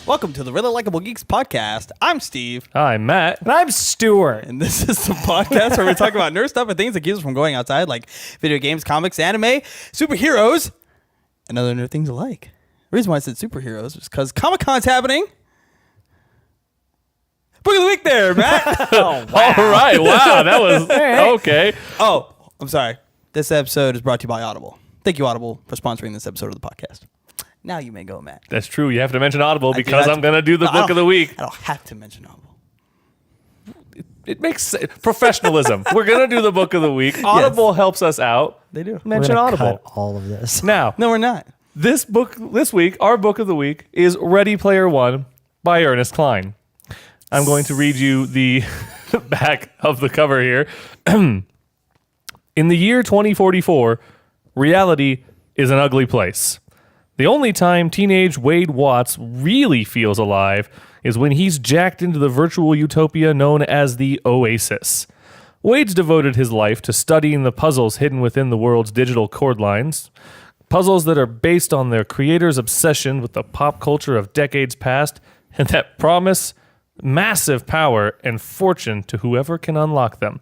Welcome to the Really Likable Geeks Podcast. I'm Steve. I'm Matt. And I'm Stuart. And this is the podcast where we talk about nerd stuff and things that keep us from going outside, like video games, comics, anime, superheroes, and other nerd things alike. The reason why I said superheroes is because Comic-Con's happening. Book of the week there, Matt. Oh, wow. All right. Wow. That was okay. Oh, I'm sorry. This episode is brought to you by Audible. Thank you, Audible, for sponsoring this episode of the podcast. Now you may go, Matt. That's true. You have to mention Audible because I'm going to do the book of the week. I don't have to mention Audible. It makes professionalism. We're going to do the book of the week. Audible helps us out. They do. Mention Audible. Cut all of this. Now, No, we're not. this week, our book of the week is Ready Player One by Ernest Cline. I'm going to read you the back of the cover here. In the year 2044, reality is an ugly place. The only time teenage Wade Watts really feels alive is when he's jacked into the virtual utopia known as the Oasis. Wade's devoted his life to studying the puzzles hidden within the world's digital chord lines, puzzles that are based on their creator's obsession with the pop culture of decades past and that promise massive power and fortune to whoever can unlock them.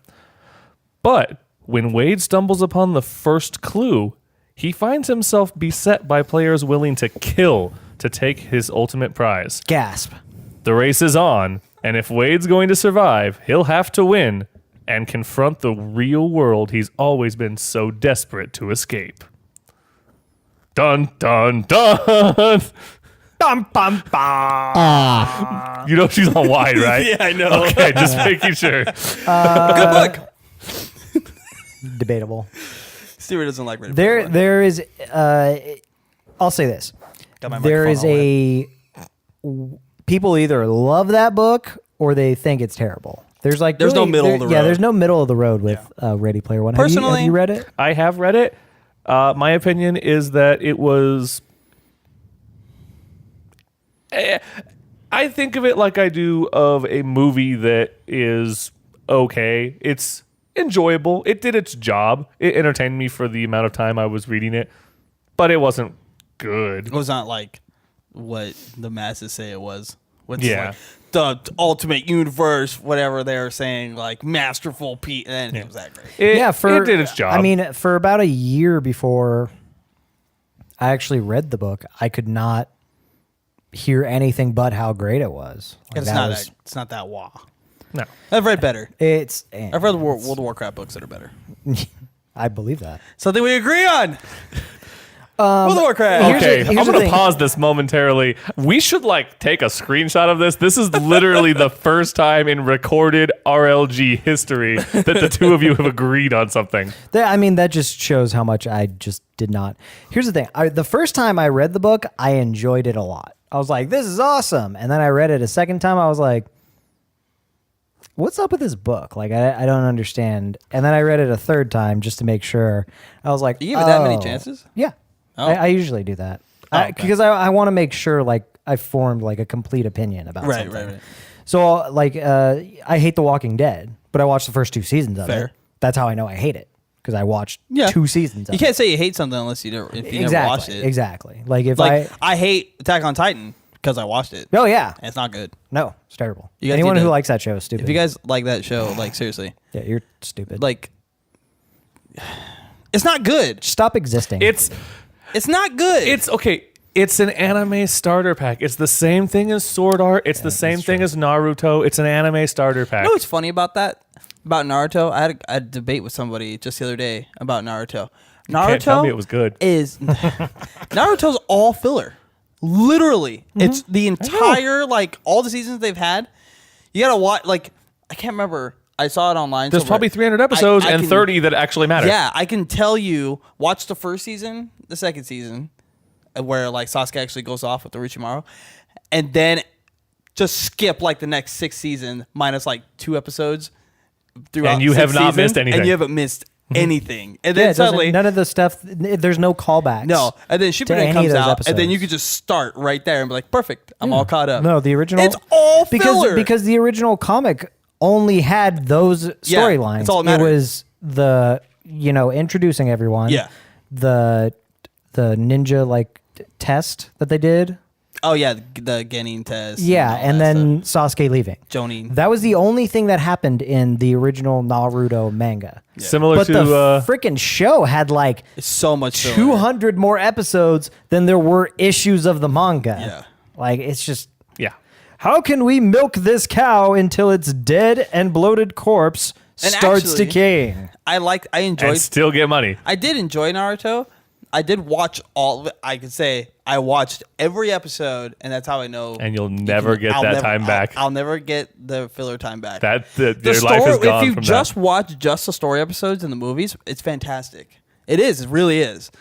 But when Wade stumbles upon the first clue, he finds himself beset by players willing to kill to take his ultimate prize. Gasp. The race is on, and if Wade's going to survive, he'll have to win and confront the real world he's always been so desperate to escape. Dun, dun, dun! Bum, bum, bum. You know she's on wide, right? Yeah, I know. Okay, just making sure. Good book. Debatable. Stuart doesn't like Ready Player One. There is. I'll say this. Got my There is microphone people either love that book or they think it's terrible. There's no middle of the road. Yeah, there's no middle of the road with Ready Player One. Personally- have you read it? I have read it. My opinion is that it was... I think of it like I do of a movie that is okay. It's enjoyable. It did its job. It entertained me for the amount of time I was reading it, but it wasn't good. It was not like what the masses say it was. What's Yeah. like the ultimate universe, whatever they're saying, like masterful piece. And it was that great. It did its job. I mean, for about a year before I actually read the book, I could not hear anything but how great it was. Like, It's not that wow. no. I've read better. I've read the World of Warcraft books that are better. I believe that. Something we agree on. World of Warcraft. Okay, here's I'm the going to thing. pause this momentarily. We should take a screenshot of this. This is literally the first time in recorded RLG history that the two of you have agreed on something. That just shows how much I just did not. Here's the thing. The first time I read the book, I enjoyed it a lot. I was like, this is awesome. And then I read it a second time. I was like, what's up with this book? Like, I don't understand. And then I read it a third time just to make sure. I was like, You give it that many chances? Yeah. Oh. I usually do that. Okay. Because I want to make sure, I formed, a complete opinion about something. Right. So, I hate The Walking Dead, but I watched the first 2 seasons of Fair. it. That's how I know I hate it. Because I watched 2 seasons of it. You can't say you hate something unless you never watched it. Exactly. I hate Attack on Titan because I watched it. Oh, yeah. And it's not good. No, it's terrible. You guys Anyone need who to- likes that show is stupid. If you guys like that show, seriously, yeah, you're stupid. it's not good. Stop existing. It's not good. It's okay. It's an anime starter pack. It's the same thing as Sword Art. It's the same thing as Naruto. It's an anime starter pack. You know what's funny about that? About Naruto? I had a debate with somebody just the other day about Naruto. Naruto Can't tell me it was good. Naruto's all filler. Literally. It's the entire, all the seasons they've had. You gotta watch, I can't remember. I saw it online. There's probably 300 episodes I and can- 30 that actually matter. Yeah, I can tell you, watch the first season, the second season, where Sasuke actually goes off with Orochimaru, and then just skip the next 6 seasons minus 2 episodes throughout. And you have not missed anything. And you haven't missed anything. And yeah, then it doesn't- suddenly, none of the stuff. There's no callbacks. no, and then to Shippuden any of comes those out, episodes. and then you could just start right there and be like, perfect, I'm all caught up. No, the original. It's all filler. because the original comic only had those Yeah, storylines. that's all that It mattered. was the introducing everyone. Yeah. The ninja test that they did. Oh yeah, the Genin test. Yeah, all and that then Sasuke leaving. stuff. Jonin. That was the only thing that happened in the original Naruto manga. Similar But to the freaking show had like It's so much. 200 more episodes than there were issues of the manga. Yeah. Like, it's just, yeah. how can we milk this cow until its dead and bloated corpse And starts actually- decaying? I enjoyed. And still get money. I did enjoy Naruto. I did watch all of it. I could say I watched every episode, and that's how I know. And you'll never get I'll that never- time back. I'll never get the filler time back. Your the life is gone if you from just that. watch just the story episodes in the movies, it's fantastic. It is. It really is.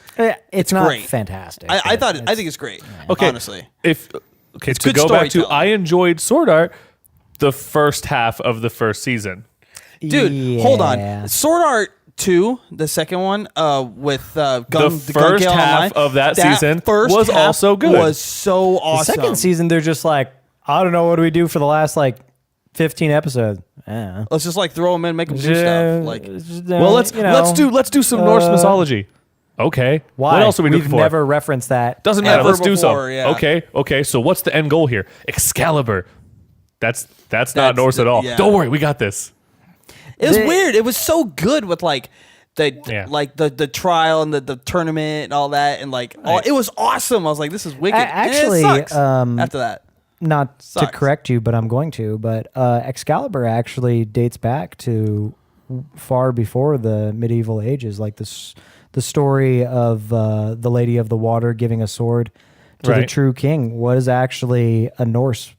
It's not great. fantastic. I but I think it's great. Okay. Honestly. To good go back to, storytelling. I enjoyed Sword Art the first half of the first season. Dude, hold Yeah. on. Sword Art 2, the second one, with Gun, The first Gale half Online, of that season first was half also good. Was so The awesome. second season, they're just like, I don't know, what do we do for the last like 15 episodes? Let's just like throw them in, make them do stuff. Like, Well, let's do some Norse mythology. Okay. Why? What else are we doing We've for? never referenced that. Doesn't matter. Ever Let's do before, some. yeah. Okay. So what's the end goal here? Excalibur. That's not Norse at all. yeah. Don't worry, we got this. it was The- weird. It was so good with like the the trial and the tournament and all that, and like it was awesome. I was like, this is wicked. Actually, and it sucks um, after that. Not to Sucks. correct you, but I'm going to. But Excalibur actually dates back to far before the medieval ages. Like the story of the Lady of the Water giving a sword to the Right. true king was actually a Norse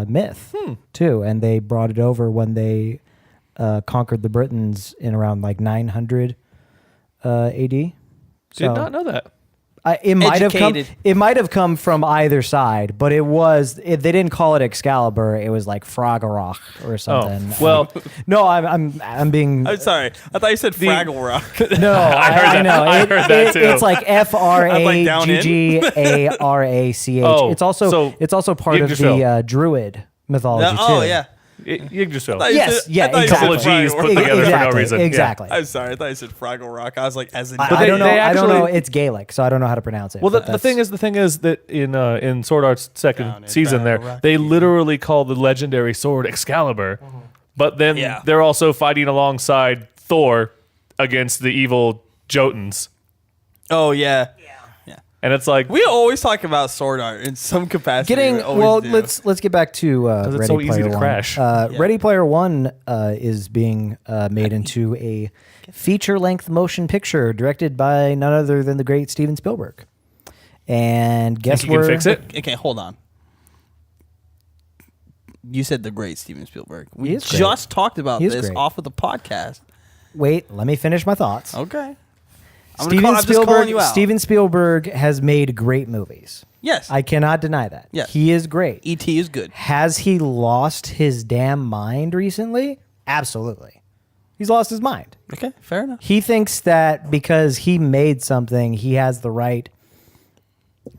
myth too, and they brought it over when they conquered the Britons in around like 900 AD. Did not know that. It might have come. Educated. It might have come from either side, but it was. They didn't call it Excalibur. It was like Ragnarok or something. well, no, I'm being. I'm sorry. I thought you said Fraggle Rock. No, I know. I heard that too. It's like down in. FRAGGARACH. Oh, It's also so part of Yggdrasil. the Druid mythology too. Oh yeah. Yggdrasil. thought you Yes. said- Yeah. I thought you Exactly. said Couple of G's put together for no reason. Yeah. Exactly. I'm sorry. I thought you said Fraggle Rock. I was like, as in. I don't know. they I don't know. actually- It's Gaelic, so I don't know how to pronounce it. Well, but the thing is that in Sword Art's second Down in season, there Battle Rock. they literally call the legendary sword Excalibur, but then Yeah. they're also fighting alongside Thor against the evil Jotuns, Oh yeah. and it's like We always talk about Sword Art in some capacity. We always do. let's get back to it's Ready so easy Player to One. crash. Ready Player One is being made into a feature-length motion picture directed by none other than the great Steven Spielberg. And guess think you where? can fix it? Okay, hold on. You said the great Steven Spielberg. He We is great. just talked about He is this great. off of the podcast. Wait, let me finish my thoughts. Okay. I'm Steven just calling Spielberg. you out. Steven Spielberg has made great movies. Yes. I cannot deny that. Yes. He is great. E.T. is good. Has he lost his damn mind recently? Absolutely. He's lost his mind. Okay, fair enough. He thinks that because he made something, he has the right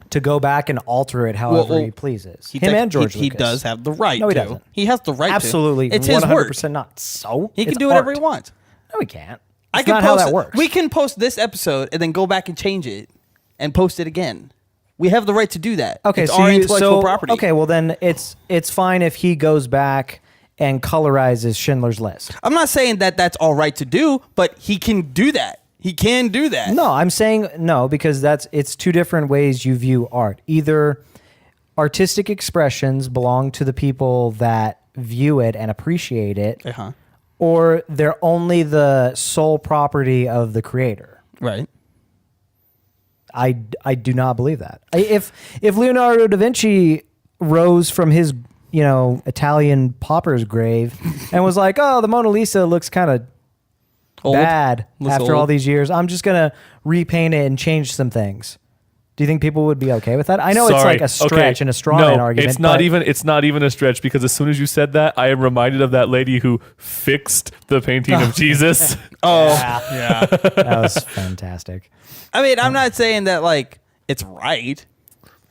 to go back and alter it however Well, he pleases. He Him tec- and George he Lucas. does have the right No, he to. doesn't. He has the right Absolutely. to. It's his 100% work. not. So He can it's do whatever he art. wants. No, he can't. I It's can not post how that works. We can post this episode and then go back and change it and post it again. We have the right to do that. Okay, it's so our you- intellectual so- property. Okay, well then it's fine if he goes back and colorizes Schindler's List. I'm not saying that that's all right to do, but he can do that. He can do that. No, I'm saying no because it's two different ways you view art. Either artistic expressions belong to the people that view it and appreciate it, Uh-huh. or they're only the sole property of the creator. Right. I do not believe that. If Leonardo da Vinci rose from his Italian pauper's grave and was like, "Oh, the Mona Lisa looks kind of Old. bad Looks after all old. these years. I'm just gonna repaint it and change some things." Do you think people would be okay with that? I know it's Sorry. like a stretch and a straw No, man argument. It's not but even a stretch because as soon as you said that, I am reminded of that lady who fixed the painting of Jesus. Oh, yeah. that was fantastic. I mean, I'm not saying that like it's right.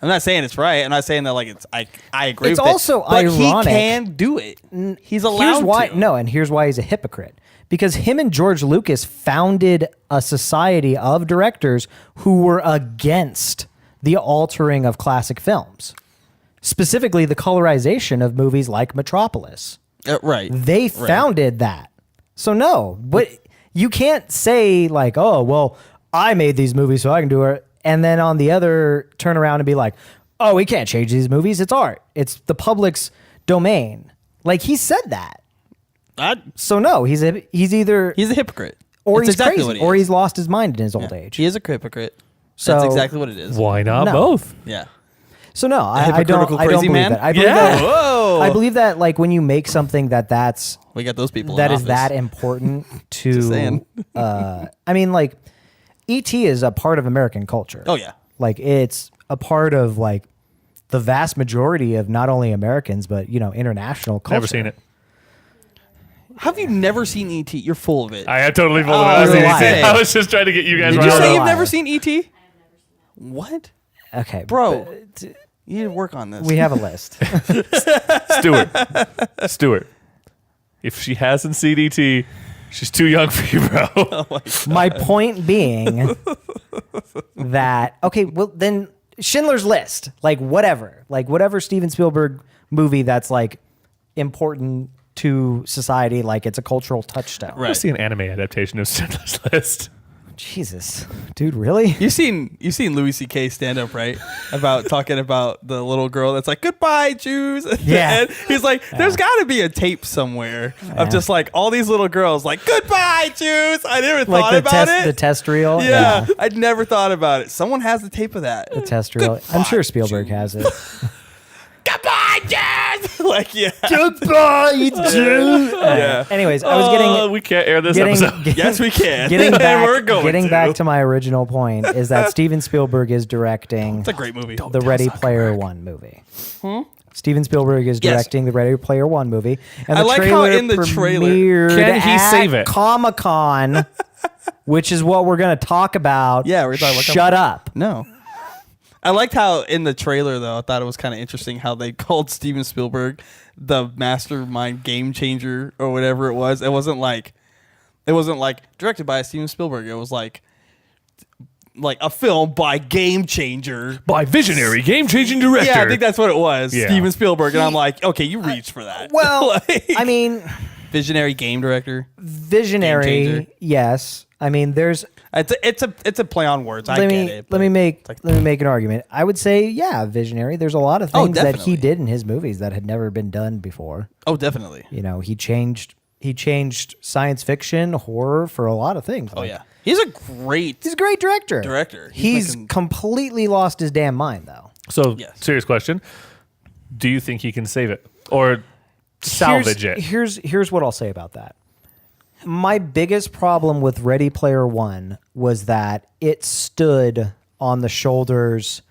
I'm not saying it's right. I'm not saying that like it's. I agree It's with also it. But ironic. he can do it. He's allowed Here's why. to. No, and here's why he's a hypocrite. Because him and George Lucas founded a society of directors who were against the altering of classic films. specifically the colorization of movies like Metropolis. Right. They founded that. So no, but you can't say like, oh, well, I made these movies so I can do it. And then on the other, turn around and be like, oh, we can't change these movies. It's art. It's the public's domain. Like he said that. So no, he's either He's a hypocrite. or That's he's exactly crazy, what he or is. he's lost his mind in his old age. He is a hypocrite. So- That's exactly what it is. Why not No. both? Yeah. So no, I don't. hypocritical I don't crazy believe man? that. I believe Yeah. that. Whoa. I believe that like when you make something that's We got those people. that in is office. that important to. Just saying. I mean, like, E.T. is a part of American culture. Oh yeah. Like it's a part of like the vast majority of not only Americans but international culture. Never seen it. Have you never seen E.T.? You're full of it. I had totally full of Oh, it. I was you're easy. lying. I was just trying to get you guys Did you riled say up. you've lie. never seen E.T.? What? Okay, Bro. but You need to work on this. we have a list. Stuart, if she hasn't seen E.T., she's too young for you, bro. My point being that okay, well then Schindler's List, like whatever Steven Spielberg movie that's like important to society, like it's a cultural touchstone. I want to see an anime adaptation of Schindler's List. Jesus, dude, really? You've seen Louis C.K. stand up, right? About talking about the little girl that's like, goodbye, Jews. Yeah. And he's like, there's got to be a tape somewhere of just like all these little girls like, goodbye, Jews. I never thought about the it. test reel. Yeah, I'd never thought about it. Someone has the tape of that. The test reel. I'm sure Spielberg has it. Goodbye, Jews. Like, yeah. Goodbye, Jew. Yeah. Anyways, I was getting we can't air this getting, episode. Yes, we can. Getting back, We're going getting to. back to my original point is that Steven Spielberg is directing It's a great movie. the Ready Player One movie. Steven Spielberg is Yes. directing the Ready Player One movie, and I the like how in the trailer- premiered Can he at save it? Comic-Con, which is what we're going to talk about. Yeah, we're talking about Shut up. No. I liked how in the trailer, though, I thought it was kind of interesting how they called Steven Spielberg the mastermind game changer or whatever it was. It wasn't like directed by Steven Spielberg. It was like a film by game changer. By visionary, game-changing director. Yeah, I think that's what it was. Yeah. Steven Spielberg. And I'm like, okay, you reached for that. Well, Like, I mean, visionary game director. Game visionary, changer. yes. I mean, there's It's a play on words. I let get me it. let me make an argument. I would say, yeah, visionary. There's a lot of Oh, things that he definitely. did in his movies that had never been done before. Oh, definitely. He changed science fiction, horror for a lot of things. Oh Like, yeah, he's a great he's a great director. He's He's completely lost his damn mind though. So, Yes. serious question. Do you think he can save it? Or salvage it? Here's what I'll say about that. My biggest problem with Ready Player One was that it stood on the shoulders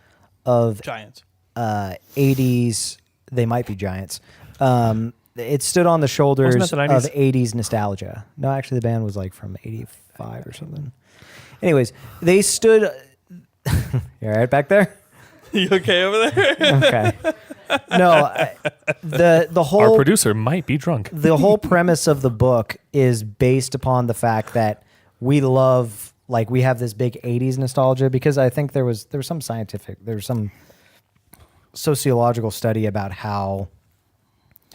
of Giants. 80s. They might be giants. It stood on the shoulders Wasn't that of the 80s nostalgia. No, actually, the band was like from 85 or something. Anyways, they stood. You all right back there? You okay over there? Okay. No, the whole Our producer might be drunk. the whole premise of the book is based upon the fact that we love, like, we have this big 80s nostalgia because I think there was some some sociological study about how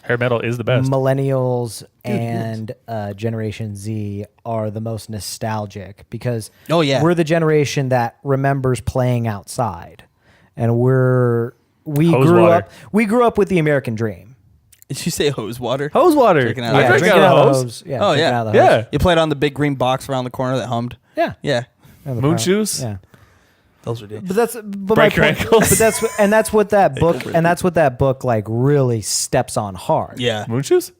Hair metal is the best. millennials and Generation Z are the most nostalgic because Oh, yeah. we're the generation that remembers playing outside, and we Hose grew water. up with the American dream. Did you say hose water? Hose water. Drinking out I of drank drinking out of the hose. Yeah, Oh, drinking yeah. out of the hose. Yeah. You played on the big green box around the corner that hummed. Yeah. Yeah, Yeah, the Moon pro- shoes? Yeah. those are good. But that's but Break my your point, ankles. but that's what that book like really steps on hard. Yeah. Moon shoes?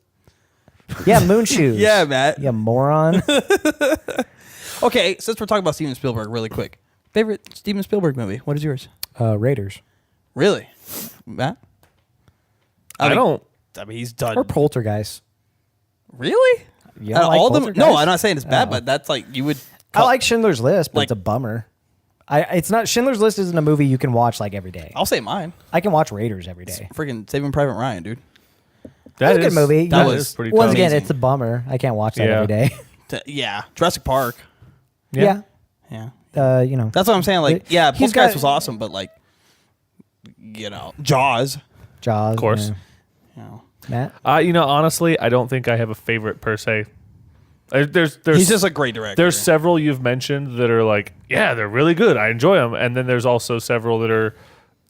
Yeah, moon shoes. Yeah, Matt. You moron. Okay, since we're talking about Steven Spielberg, really quick, favorite Steven Spielberg movie? What is yours? Raiders Really, Matt? I don't. I mean, he's done. or Poltergeist. Really? You don't like all them? No, Poltergeist? I'm not saying it's bad, Oh. but that's like you would. I like Schindler's List, but Like- it's a bummer. It's not Schindler's List isn't a movie you can watch like every day. I'll say mine. I can watch Raiders every day. Freaking Saving Private Ryan, dude. That's a good movie. that You- was pretty Once tough. again, amazing. it's a bummer. I can't watch that Yeah. every day. Yeah, Jurassic Park. Yeah. Yeah, That's that's what I'm saying. Like, yeah, He's Poltergeist got- was awesome, but like, Jaws. Jaws. Of course. Yeah. You know. Matt? Honestly, I don't think I have a favorite per se. There's He's just a great director. There's several you've mentioned that are like, yeah, they're really good. I enjoy them. And then there's also several that are,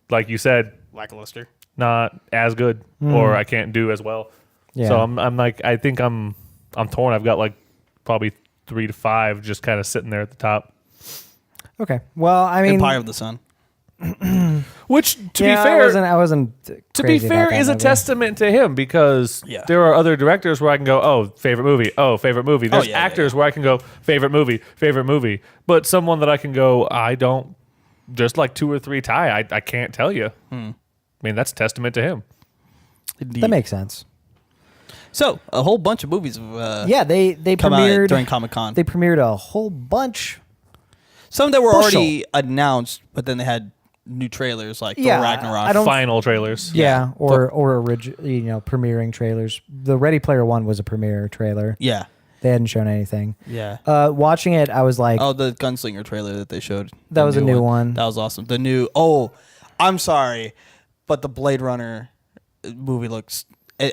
like you said, lackluster. not as good or I can't do as well. Yeah. So I'm like, I think I'm torn. I've got like probably 3 to 5 just kind of sitting there at the top. Okay. Well, I mean, Empire of the Sun. Which, to be yeah, fair, I wasn't. to be fair, is a testament to him because there are other directors where I can go, oh, favorite movie, oh, favorite movie. There's actors where I can go, favorite movie. But someone that I can go, I don't, just like 2 or 3 tie, I can't tell you. I mean, that's a testament to him. Indeed. That makes sense. So a whole bunch of movies. Yeah, they come premiered out during Comic-Con. They premiered a whole bunch. Some that were Bushel. already announced, but then they had new trailers like Yeah, Thor Ragnarok. I don't- Final trailers. Yeah, or premiering trailers. The Ready Player One was a premiere trailer. Yeah. They hadn't shown anything. Yeah. Watching it, I was like, Oh, the Gunslinger trailer that they showed. That The was a new one. That was awesome. The new. Oh, I'm sorry, but the Blade Runner movie looks.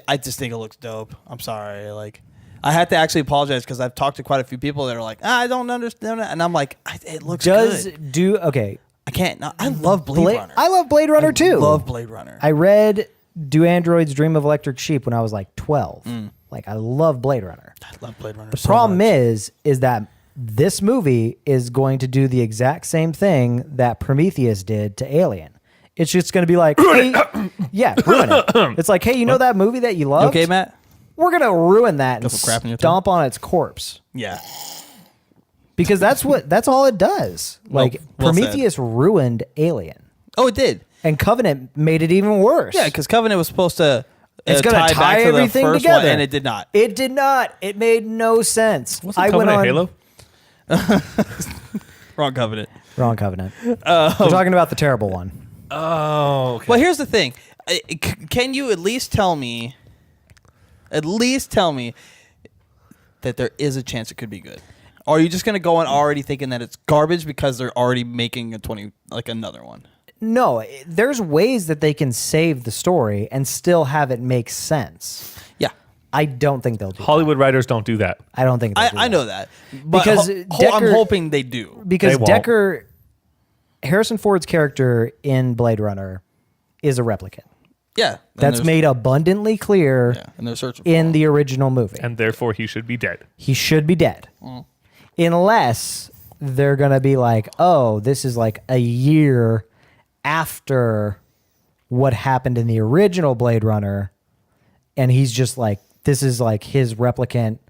I just think it looks dope. I'm sorry. Like, I had to actually apologize because I've talked to quite a few people that are like, I don't understand that, and I'm like, it looks good. Okay. I can't. No, I love Blade Runner. I love Blade Runner too. Love Blade Runner. I read Do Androids Dream of Electric Sheep when I was like 12. Like, I love Blade Runner. I love Blade Runner. The problem is that this movie is going to do the exact same thing that Prometheus did to Alien. It's just going to be like, hey, ruin it. It's like, hey, you know that movie that you loved? Okay, Matt. We're going to ruin that and Couple crap in your stomp on its corpse. Yeah. Because that's all it does. Like, well said. Prometheus ruined Alien. Oh, it did. And Covenant made it even worse. Yeah, because Covenant was supposed to. It's going to tie back to everything the first together. one, and it did not. It did not. It made no sense. Wasn't Covenant Halo? Wrong Covenant. Wrong Covenant. We're talking about the terrible one. Oh, okay. Well, here's the thing. Can you at least tell me that there is a chance it could be good? Or are you just going to go in already thinking that it's garbage because they're already making another one? No, there's ways that they can save the story and still have it make sense. Yeah. I don't think they'll do Hollywood writers don't do that. that. I don't think they'll do I that. know that. But Because I'm Decker- hoping they do. Because They won't. Harrison Ford's character in Blade Runner is a replicant. Yeah. That's made abundantly clear Yeah, and they're searching in the original movie. And therefore, he should be dead. He should be dead. Unless they're going to be like, oh, this is like a year after what happened in the original Blade Runner. And he's just like, this is like his replicant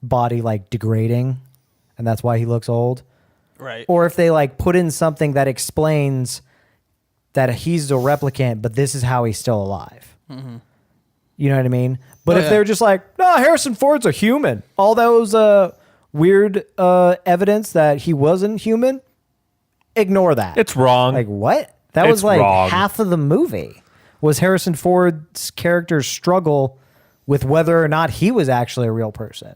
body like degrading. And that's why he looks old. Right. Or if they like put in something that explains that he's a replicant, but this is how he's still alive. You know what I mean? But if they're just like, no, Harrison Ford's a human. All those weird evidence that he wasn't human, ignore that. It's wrong. Like, what? That It's was like wrong. half of the movie was Harrison Ford's character's struggle with whether or not he was actually a real person.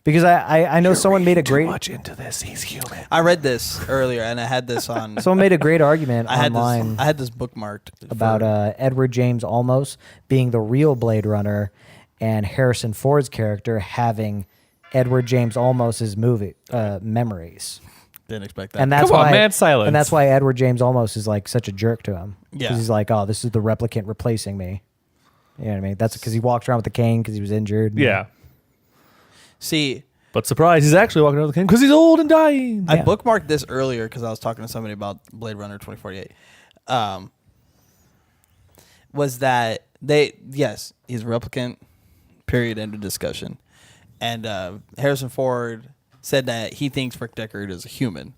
Because I know someone made a great much into this. He's human. I read this earlier, and I had this on. someone made a great argument I online had this bookmarked about Edward James Olmos being the real Blade Runner and Harrison Ford's character having Edward James Olmos's movie memories. Didn't expect that. And that's Come on, why man, silence. And that's why Edward James Olmos is like such a jerk to him. Yeah. Because he's like, oh, this is the replicant replacing me. You know what I mean? That's because he walked around with a cane because he was injured. Yeah. See, But surprise, he's actually walking around the king because he's old and dying. I Yeah. bookmarked this earlier because I was talking to somebody about Blade Runner 2048. Was that yes, he's a replicant, period, end of discussion. And Harrison Ford said that he thinks Rick Deckard is a human.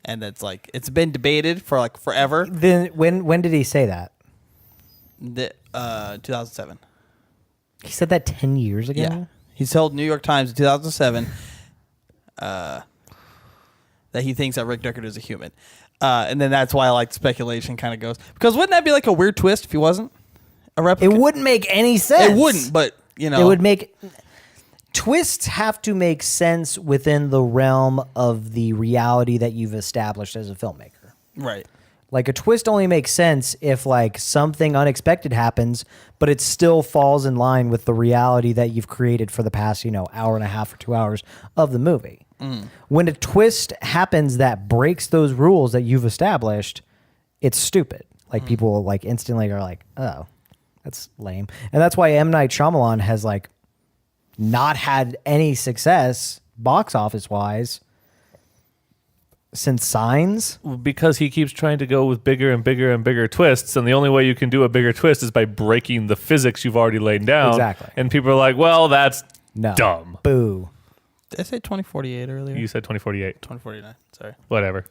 And it's like, it's been debated for like forever. Then when did he say that? 2007. He said that 10 years ago? Yeah. He told New York Times in 2007 that he thinks that Rick Deckard is a human. And then that's why I like speculation kind of goes. Because wouldn't that be like a weird twist if he wasn't a replicant? It wouldn't make any sense. It wouldn't, but, you know. It would make... Twists have to make sense within the realm of the reality that you've established as a filmmaker. Right. Like a twist only makes sense if like something unexpected happens, but it still falls in line with the reality that you've created for the past, hour and a half or 2 hours of the movie. When a twist happens that breaks those rules that you've established, it's stupid. Like people like instantly are like, oh, that's lame. And that's why M. Night Shyamalan has like not had any success box office wise since Signs. Because he keeps trying to go with bigger and bigger and bigger twists, and the only way you can do a bigger twist is by breaking the physics you've already laid down. Exactly. And people are like, well, that's No. dumb. Boo. Did I say 2048 earlier? You said 2048. 2049. Sorry. Whatever.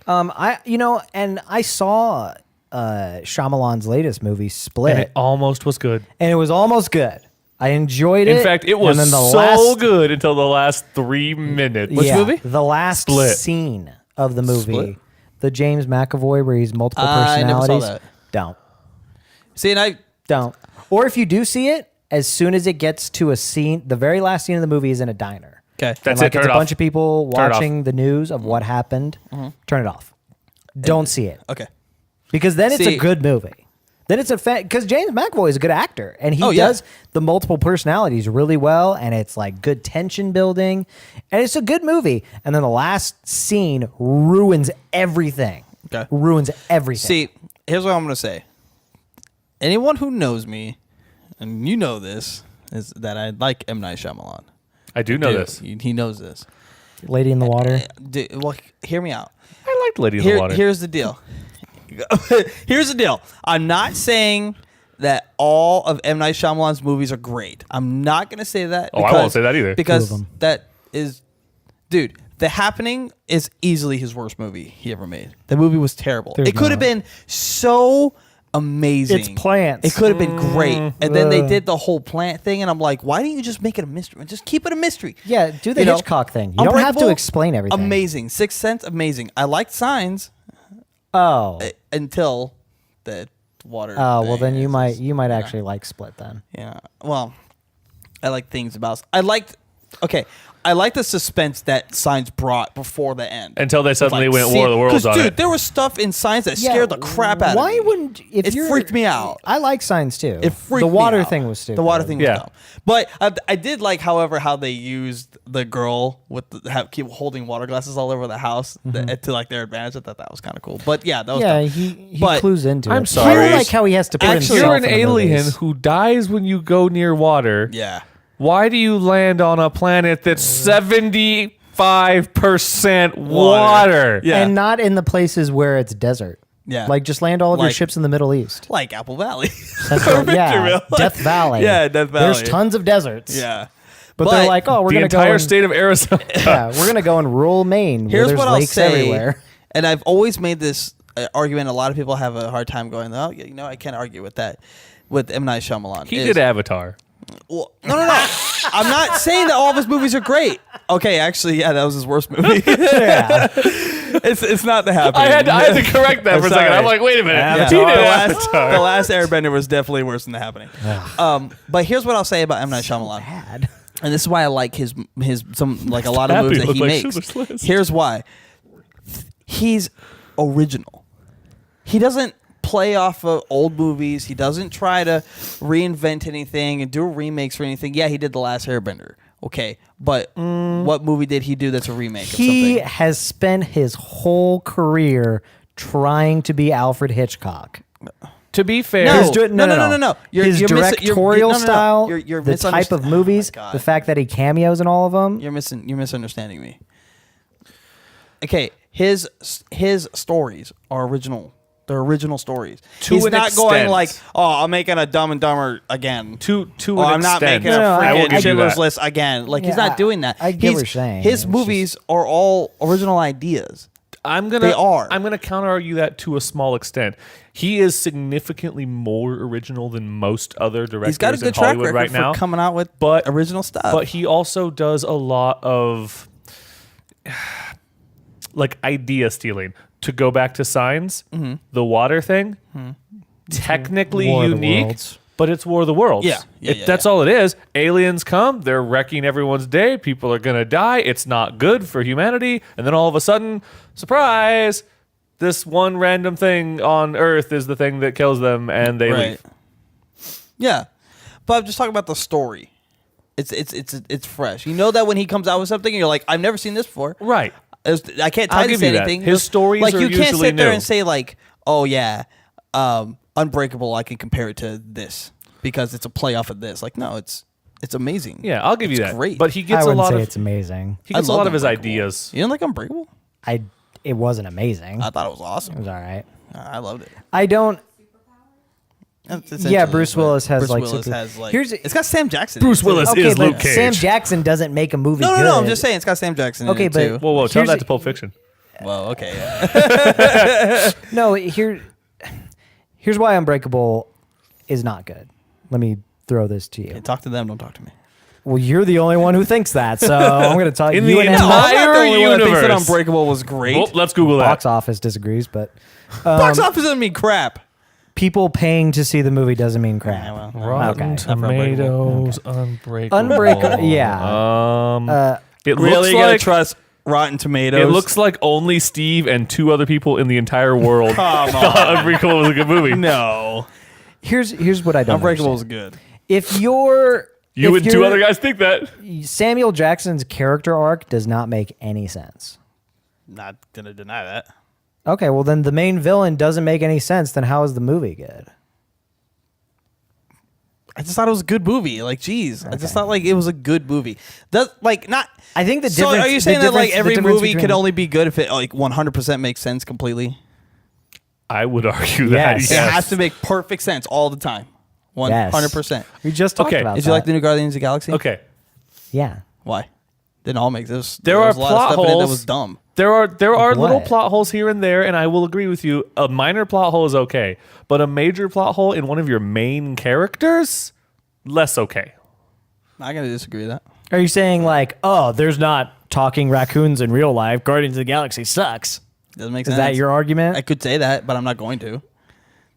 I saw Shyamalan's latest movie, Split, And it almost was good. and it was almost good. I enjoyed it. In fact, it was and then so good until the last 3 minutes. Which movie? The last Split. scene of the movie. Split? The James McAvoy where he's multiple I never saw personalities. that. Don't. See, and Don't. Or if you do see it, as soon as it gets to a scene, the very last scene of the movie is in a diner. okay. That's And it. like Turn it's it a off. bunch of people Turn it off. watching the news of what happened. Turn it off. Don't see it. Okay. Because then it's See- a good movie. Then it's because James McAvoy is a good actor and he Oh, yeah. does the multiple personalities really well, and it's like good tension building, and it's a good movie. And then the last scene ruins everything. Okay. Ruins everything. See, here's what I'm gonna say. Anyone who knows me, and you know this, is that I like M. Night Shyamalan. I do know Dude, this. He knows this. Lady in the Water. Well, hear me out. I liked Lady in the Water. Here's the deal. Here's the deal. I'm not saying that all of M. Night Shyamalan's movies are great. I'm not going to say that. Oh, I won't say that either. Because Two of 'em. that is... Dude, The Happening is easily his worst movie he ever made. The movie was terrible. There's It could have not. been so amazing. It's plants. It could have been great. And then they did the whole plant thing, and I'm like, why don't you just make it a mystery? Just keep it a mystery. Yeah, do the You know, Hitchcock thing. You don't have to Unbreakable, explain everything. Amazing. Sixth Sense, amazing. I liked Signs Oh. until the water. Oh, well thing. then you It's just- might actually like Split then. Yeah. Well, I like things about. I liked the suspense that Signs brought before the end. Until they suddenly Like, went see- War of the Worlds 'cause, on dude, it. there was stuff in Signs that scared the crap out of me. Why wouldn't It freaked me out. I like Signs too. It freaked the water me out. thing was stupid. The water thing was Yeah. dumb. But I did like, however, how they used the girl with keep holding water glasses all over the house to like their advantage. I thought that was kind of cool. But yeah, that was Yeah, dumb. he but clues into it. I'm I sorry. don't like how he has to put Actually- himself You're an in the alien movies. who dies when you go near water. Yeah. Why do you land on a planet that's 75% water? Yeah. And not in the places where it's desert. Yeah. Like just land all of your Like- ships in the Middle East. Like Apple Valley. Central, yeah, Victorville. Death Valley. Yeah, Death There's Valley. tons of deserts. Yeah. But they're like, oh, we're The gonna entire go in, state of Arizona. Yeah, we're gonna go in rural Maine. Where Here's there's what I'll lakes say, everywhere. and I've always made this argument. A lot of people have a hard time going, oh, I can't argue with that. With M. Night Shyamalan, He did Avatar. Well, no. I'm not saying that all of his movies are great. Okay, actually, yeah, that was his worst movie. Yeah. It's not The Happening. I had to correct that I'm for a second. sorry. I'm like, wait a minute. Yeah, He did the Avatar. last Airbender was definitely worse than The Happening. But here's what I'll say about M. Night Shyamalan. Bad. And this is why I like his some like a lot of Happy movies that look he like makes. Schindler's List. Here's why. He's original. He doesn't play off of old movies. He doesn't try to reinvent anything and do remakes or anything. Yeah, he did The Last Airbender. Okay, but what movie did he do that's a remake of He something? has spent his whole career trying to be Alfred Hitchcock. To be fair, No. His No. His directorial style, You're the type of movies, Oh my God. the fact that he cameos in all of them. You're misunderstanding me. Okay, his stories are original. They're original stories. To He's an not going extent. like, oh, I'm making a Dumb and Dumber again. to Oh, an I'm not extent. making a No, I will freaking give you Schindler's that. List again. Like he's Yeah, not doing that. I get what you're saying. His It's movies are all original ideas. I'm They are. gonna counter argue that to a small extent. He is significantly more original than most other directors He's got a in good track Hollywood record right for now. coming out with But- original stuff. But he also does a lot of like idea stealing. To go back to Signs, the water thing, technically War of the unique, Worlds. but it's War of the Worlds. Yeah. That's all it is. Aliens come, they're wrecking everyone's day. People are gonna die. It's not good for humanity. And then all of a sudden, surprise, this one random thing on Earth is the thing that kills them, and they leave. Yeah, but I'm just talking about the story. It's fresh. You know that when he comes out with something, you're like, I've never seen this before. Right. I can't I'll tie give this to you that. anything. His stories like are you can't usually sit there new. and say like, oh yeah, Unbreakable. I can compare it to this because it's a play off of this. Like no, it's amazing. Yeah, I'll give you It's that. great. But he I gets a wouldn't lot say of it's amazing. he gets a I lot love of his Unbreakable. ideas. You didn't like Unbreakable? It wasn't amazing. I thought it was It awesome. was all right. I loved it. I don't. Essentially, Yeah, Bruce but Willis has Bruce like. Willis super- has like. Here's It's got Sam Jackson. Bruce in it, too. Willis okay, is but Luke Cage. Sam Jackson doesn't make a movie. No, good. I'm just saying it's got Sam Jackson. Okay, in it but- too. Whoa, tell Here's that a- to Pulp Fiction. Well, okay. Yeah. No, here's why Unbreakable is not good. Let me throw this to you. Talk to them. Don't talk to me. Well, you're the only one who thinks that, so I'm going to tell In you. the And entire I'm not the only one that thinks that universe. Unbreakable was great. Well, let's Google that. box office disagrees, but Box office doesn't mean crap. people paying to see the movie doesn't mean crap. Yeah, well, Rotten Okay. Tomatoes, Unbreakable. Unbreakable, yeah. It Really, looks you gotta like trust Rotten Tomatoes. it looks like only Steve and 2 other people in the entire world Come thought Unbreakable was a good movie. no. Here's what I don't Unbreakable was understand. good. If you're You if and 2 you're- other guys think that. Samuel Jackson's character arc does not make any sense. Not gonna deny that. Okay, well then the main villain doesn't make any sense. Then how is the movie good? I just thought it was a good movie. Like, geez, I just thought like it was a good movie. Does like not. I think the So difference. are you the saying that like difference- the every difference movie could between- only be good if it like 100% makes sense completely? I would argue that. Yes. It Yes. has to make perfect sense all the time. 100%. We just talked Okay. about Did that. you like the new Guardians of the Galaxy? Okay. Yeah. Why? Didn't all make this. There was are a lot of plot stuff in it holes. that was dumb. There are little What? plot holes here and there, and I will agree with you. A minor plot hole is okay, but a major plot hole in one of your main characters, less okay. I'm gonna disagree with that. Are you saying like, oh, there's not talking raccoons in real life? Guardians of the Galaxy sucks. Doesn't make Is sense. that your argument? I could say that, but I'm not going to.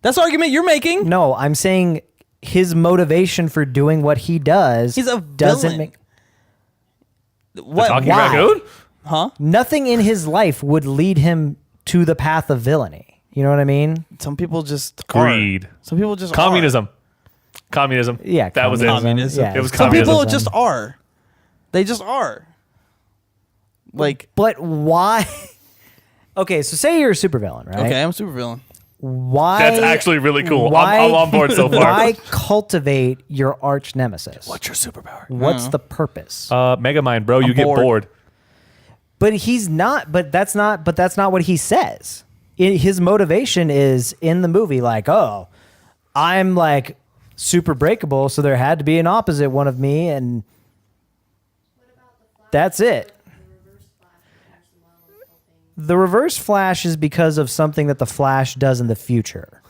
That's the argument you're making. No, I'm saying his motivation for doing what he does. He's a doesn't villain. make What? Talking Why? raccoon? Huh? nothing in his life would lead him to the path of villainy. You know what I mean? Some people just Greed. Are. Some people just Communism. Communism. Yeah, That was it. Communism. Yeah, It was Some communism. people just are. They just are. Like, But why? Okay, so say you're a supervillain, right? okay, I'm a supervillain. Why? That's actually really cool. Why, I'm on board so far. Why cultivate your arch nemesis? What's your superpower? What's the purpose? Megamind, bro. You get bored. bored. But he's not. But that's not. But that's not what he says. His motivation is in the movie, like, oh, I'm like super breakable, so there had to be an opposite one of me, and that's it. The reverse flash is because of something that the Flash does in the future.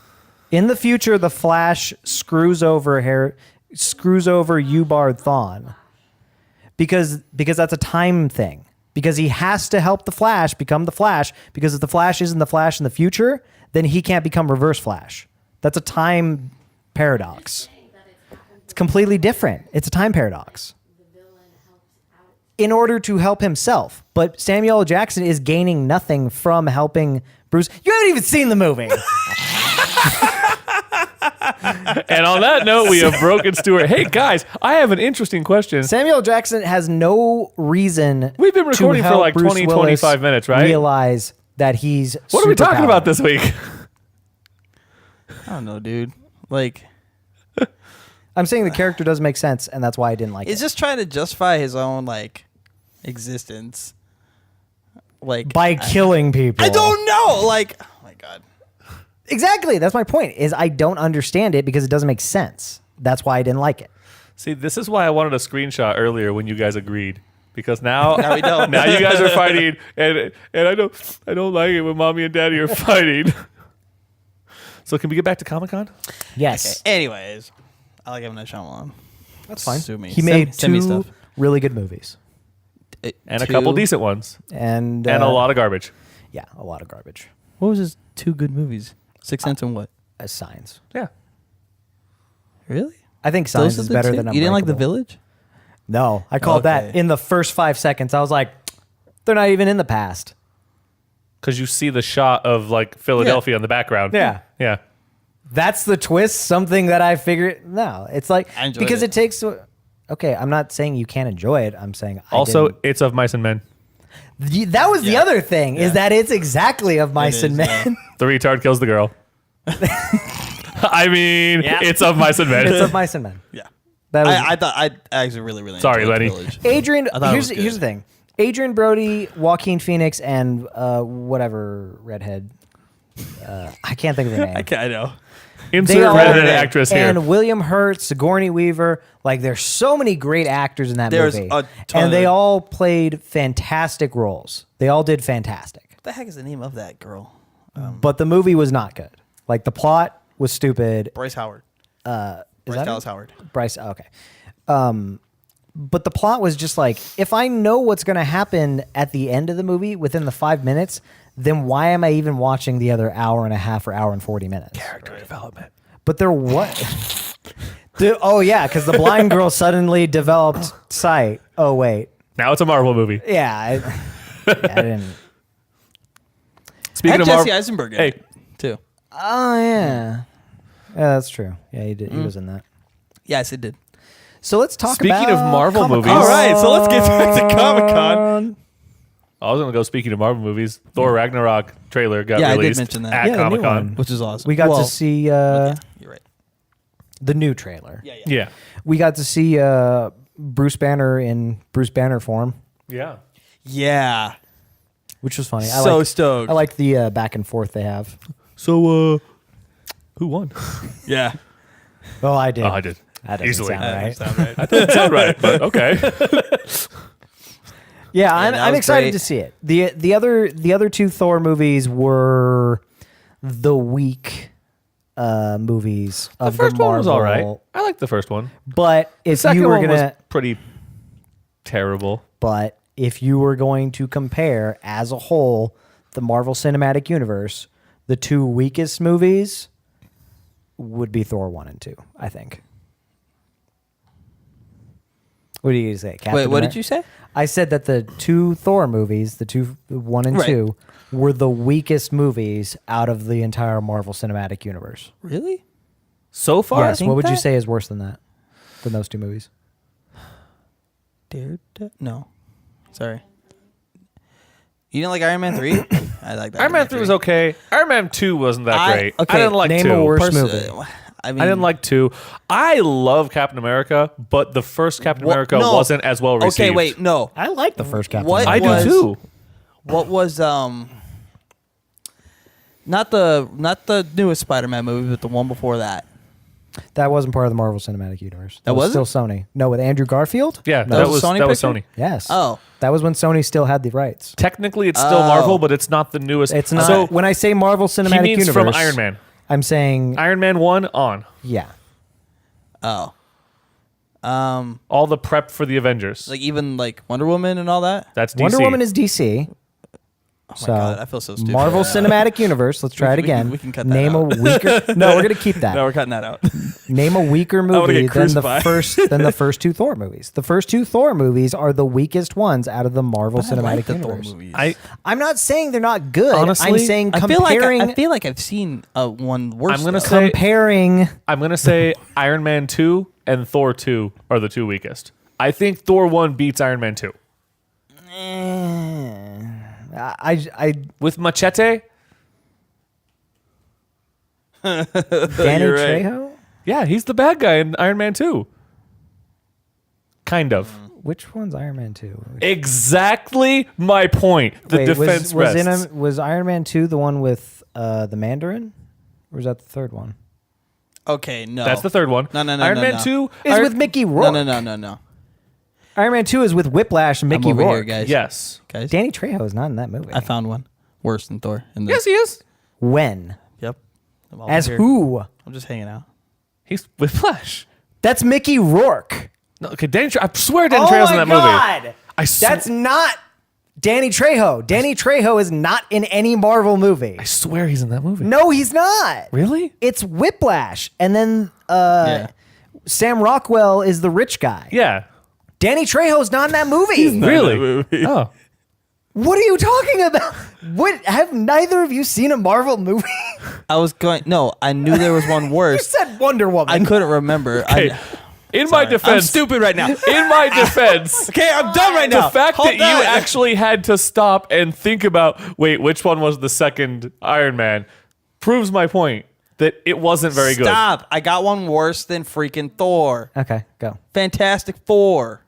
In the future, the Flash screws over Ubard Thawne because that's a time thing. Because he has to help the Flash become the Flash. Because if the Flash isn't the Flash in the future, then he can't become Reverse Flash. That's a time paradox. It's completely different. It's a time paradox. In order to help himself. But Samuel L. Jackson is gaining nothing from helping Bruce. You haven't even seen the movie. And on that note, we have broken Stuart. Hey, guys, I have an interesting question. Samuel Jackson has no reason. We've been recording to for help like Bruce 20, Willis 25 minutes, right? Realize that he's. What are we talking superpowered. about this week? I don't know, dude. Like, I'm saying the character doesn't make sense, and that's why I didn't like it's it. just trying to justify his own like existence. Like By killing people. I don't know. Like, oh my god. Exactly. That's my point. Is I don't understand it because it doesn't make sense. That's why I didn't like it. See, this is why I wanted a screenshot earlier when you guys agreed. Because now, Now we don't. now you guys are fighting, and I don't like it when mommy and daddy are fighting. So can we get back to Comic-Con? Yes. Anyways, I like M. Night Shyamalan. That's fine. Sue me. He made Send me two stuff. really good movies. And a couple decent ones. And And a lot of garbage. Yeah, a lot of garbage. What was his two good movies? Sixth Sense and what? As Signs. Yeah. Really? I think Signs Those is are the better two? than You didn't like The Unbreakable. Village? No, I called that Okay. in the first 5 seconds. I was like, they're not even in the past. Because you see the shot of like Philadelphia in the background. Yeah. Yeah. That's the twist. Something that I figured. No, it's like I enjoyed because it. it takes. Okay, I'm not saying you can't enjoy it. I'm saying Also, didn't. it's of Mice and Men. That was the Yeah. other thing is that it's exactly of Mice and is, Men. The retard kills the girl. I mean, Yeah. it's of Mice and Men. It's of Mice and Men. Yeah. That was I thought I actually really Sorry, enjoyed Lenny. Village. Adrian. I thought it Here's was here's the good. thing. Adrian Brody, Joaquin Phoenix, and whatever redhead. I can't think of their name. I know. Insert all- redheaded actress here. And William Hurt, Sigourney Weaver. Like, there's so many great actors in that There's movie. a ton And they of- all played fantastic roles. They all did fantastic. What the heck is the name of that girl? But the movie was not good. Like, the plot was stupid. Bryce Howard. Is Bryce that Dallas it? Howard. Bryce, okay. But the plot was just like, if I know what's going to happen at the end of the movie within the 5 minutes, then why am I even watching the other hour and a half or hour and 40 minutes? Character development. But there was. Oh, yeah, because the blind girl suddenly developed sight. Oh, wait. Now it's a Marvel movie. Yeah, I didn't. Speaking And of Jesse Marvel, Eisenberg in hey, it, too. Oh, yeah. Yeah, that's true. Yeah, he did. He was in that. Yes, it did. So let's talk Speaking about of Marvel Comic-Con. movies- All right, so let's get back to Comic-Con. I was gonna go. Speaking of Marvel movies, Thor Ragnarok trailer got Yeah, I did released mention that. at Yeah, the new Comic Con. one. Which is awesome. We got Well, to see You're right. the new trailer. Yeah. Yeah, We got to see Bruce Banner in Bruce Banner form, yeah. Yeah. which was funny. So stoked. I like the back and forth they have. So, who won? Yeah. Oh, I did. Oh, I did. That doesn't Easily. sound right. That doesn't sound right, but okay. Yeah, that I'm was excited great. to see it. The other two Thor movies were the weak movies The of first the one was Marvel. all right. I like the first one. But The if second you were one gonna, was pretty terrible. but if you were going to compare as a whole the Marvel Cinematic Universe, the two weakest movies would be Thor 1 and 2, I think. What do you say? Captain Wait, what America? did you say? I said that the two Thor movies, the 1 and Right. 2, were the weakest movies out of the entire Marvel Cinematic Universe. Really? So far, Yes. think What would you that? say is worse than that? Than those two movies? No. Sorry. You didn't like Iron Man 3? I like that. Iron Man 3 was okay. Iron Man 2 wasn't that great. I didn't like name 2. a worse Pers- movie. I mean, I didn't like 2. I love Captain America, but the first Captain What- America no. wasn't as well received. Okay, wait, no. I like the first Captain What I America. do was- too. What was not the newest Spider-Man movie, but the one before that? That wasn't part of the Marvel Cinematic Universe. That was wasn't? still Sony. No, with Andrew Garfield? Yeah, No. that was Sony that was picture? Sony. Yes. Oh. That was when Sony still had the rights. Technically, it's still Oh. Marvel, but it's not the newest. It's not. So when I say Marvel he Cinematic means Universe, from Iron Man. I'm saying, Iron Man 1 on. yeah. Oh. All the prep for the Avengers. Like even like Wonder Woman and all that? That's DC. Wonder Woman is DC. Oh So my god, I feel so stupid. Marvel right now. Cinematic Universe. Let's try it We can- again. we can cut that Name out. a weaker. No, we're gonna keep that. No, we're cutting that out. Name a weaker wanna movie get than the crucified. first two Thor movies. The first two Thor movies are the weakest ones out of the Marvel I Cinematic like the Thor Universe. movies. I'm not saying they're not good. Honestly, I'm saying I comparing. feel like I've seen one worse. I'm gonna though. say- comparing. I'm going to say Iron Man 2 and Thor 2 are the two weakest. I think Thor 1 beats Iron Man 2. I With Machete? Danny You're right. Trejo. Yeah, he's the bad guy in Iron Man 2. Kind of. Which one's Iron Man 2? Exactly my point. The Wait, defense was rests. was Iron Man 2 the one with the Mandarin? Or was that the third one? Okay, no. That's the third one. No, Iron Man 2 Is with Mickey No, Rourke. no. Iron Man 2 is with Whiplash and Mickey I'm over Rourke. here, guys. Yes. Guys. Danny Trejo is not in that movie. I found one worse than Thor. In Yes, he is. When? Yep. I'm over As here. who? I'm just hanging out. He's with Flash. That's Mickey Rourke. No, okay, I swear Danny Trejo's in that movie. God. I sw- That's not Danny Trejo. Danny Trejo is not in any Marvel movie. I swear he's in that movie. No, he's not. Really? It's Whiplash. And then Yeah. Sam Rockwell is the rich guy. Yeah. Danny Trejo's not in that movie. Really? Oh. What are you talking about? What have neither of you seen a Marvel movie? I was going. No, I knew there was one You worse. said Wonder Woman. I couldn't remember. Okay. In my I'm defense, stupid right now. in my defense, Okay, I'm done right now. the fact Hold that you on. actually had to stop and think about, wait, which one was the second Iron Man, proves my point that it wasn't very good. Stop. I got one worse than freaking Thor. Okay, go. Fantastic Four.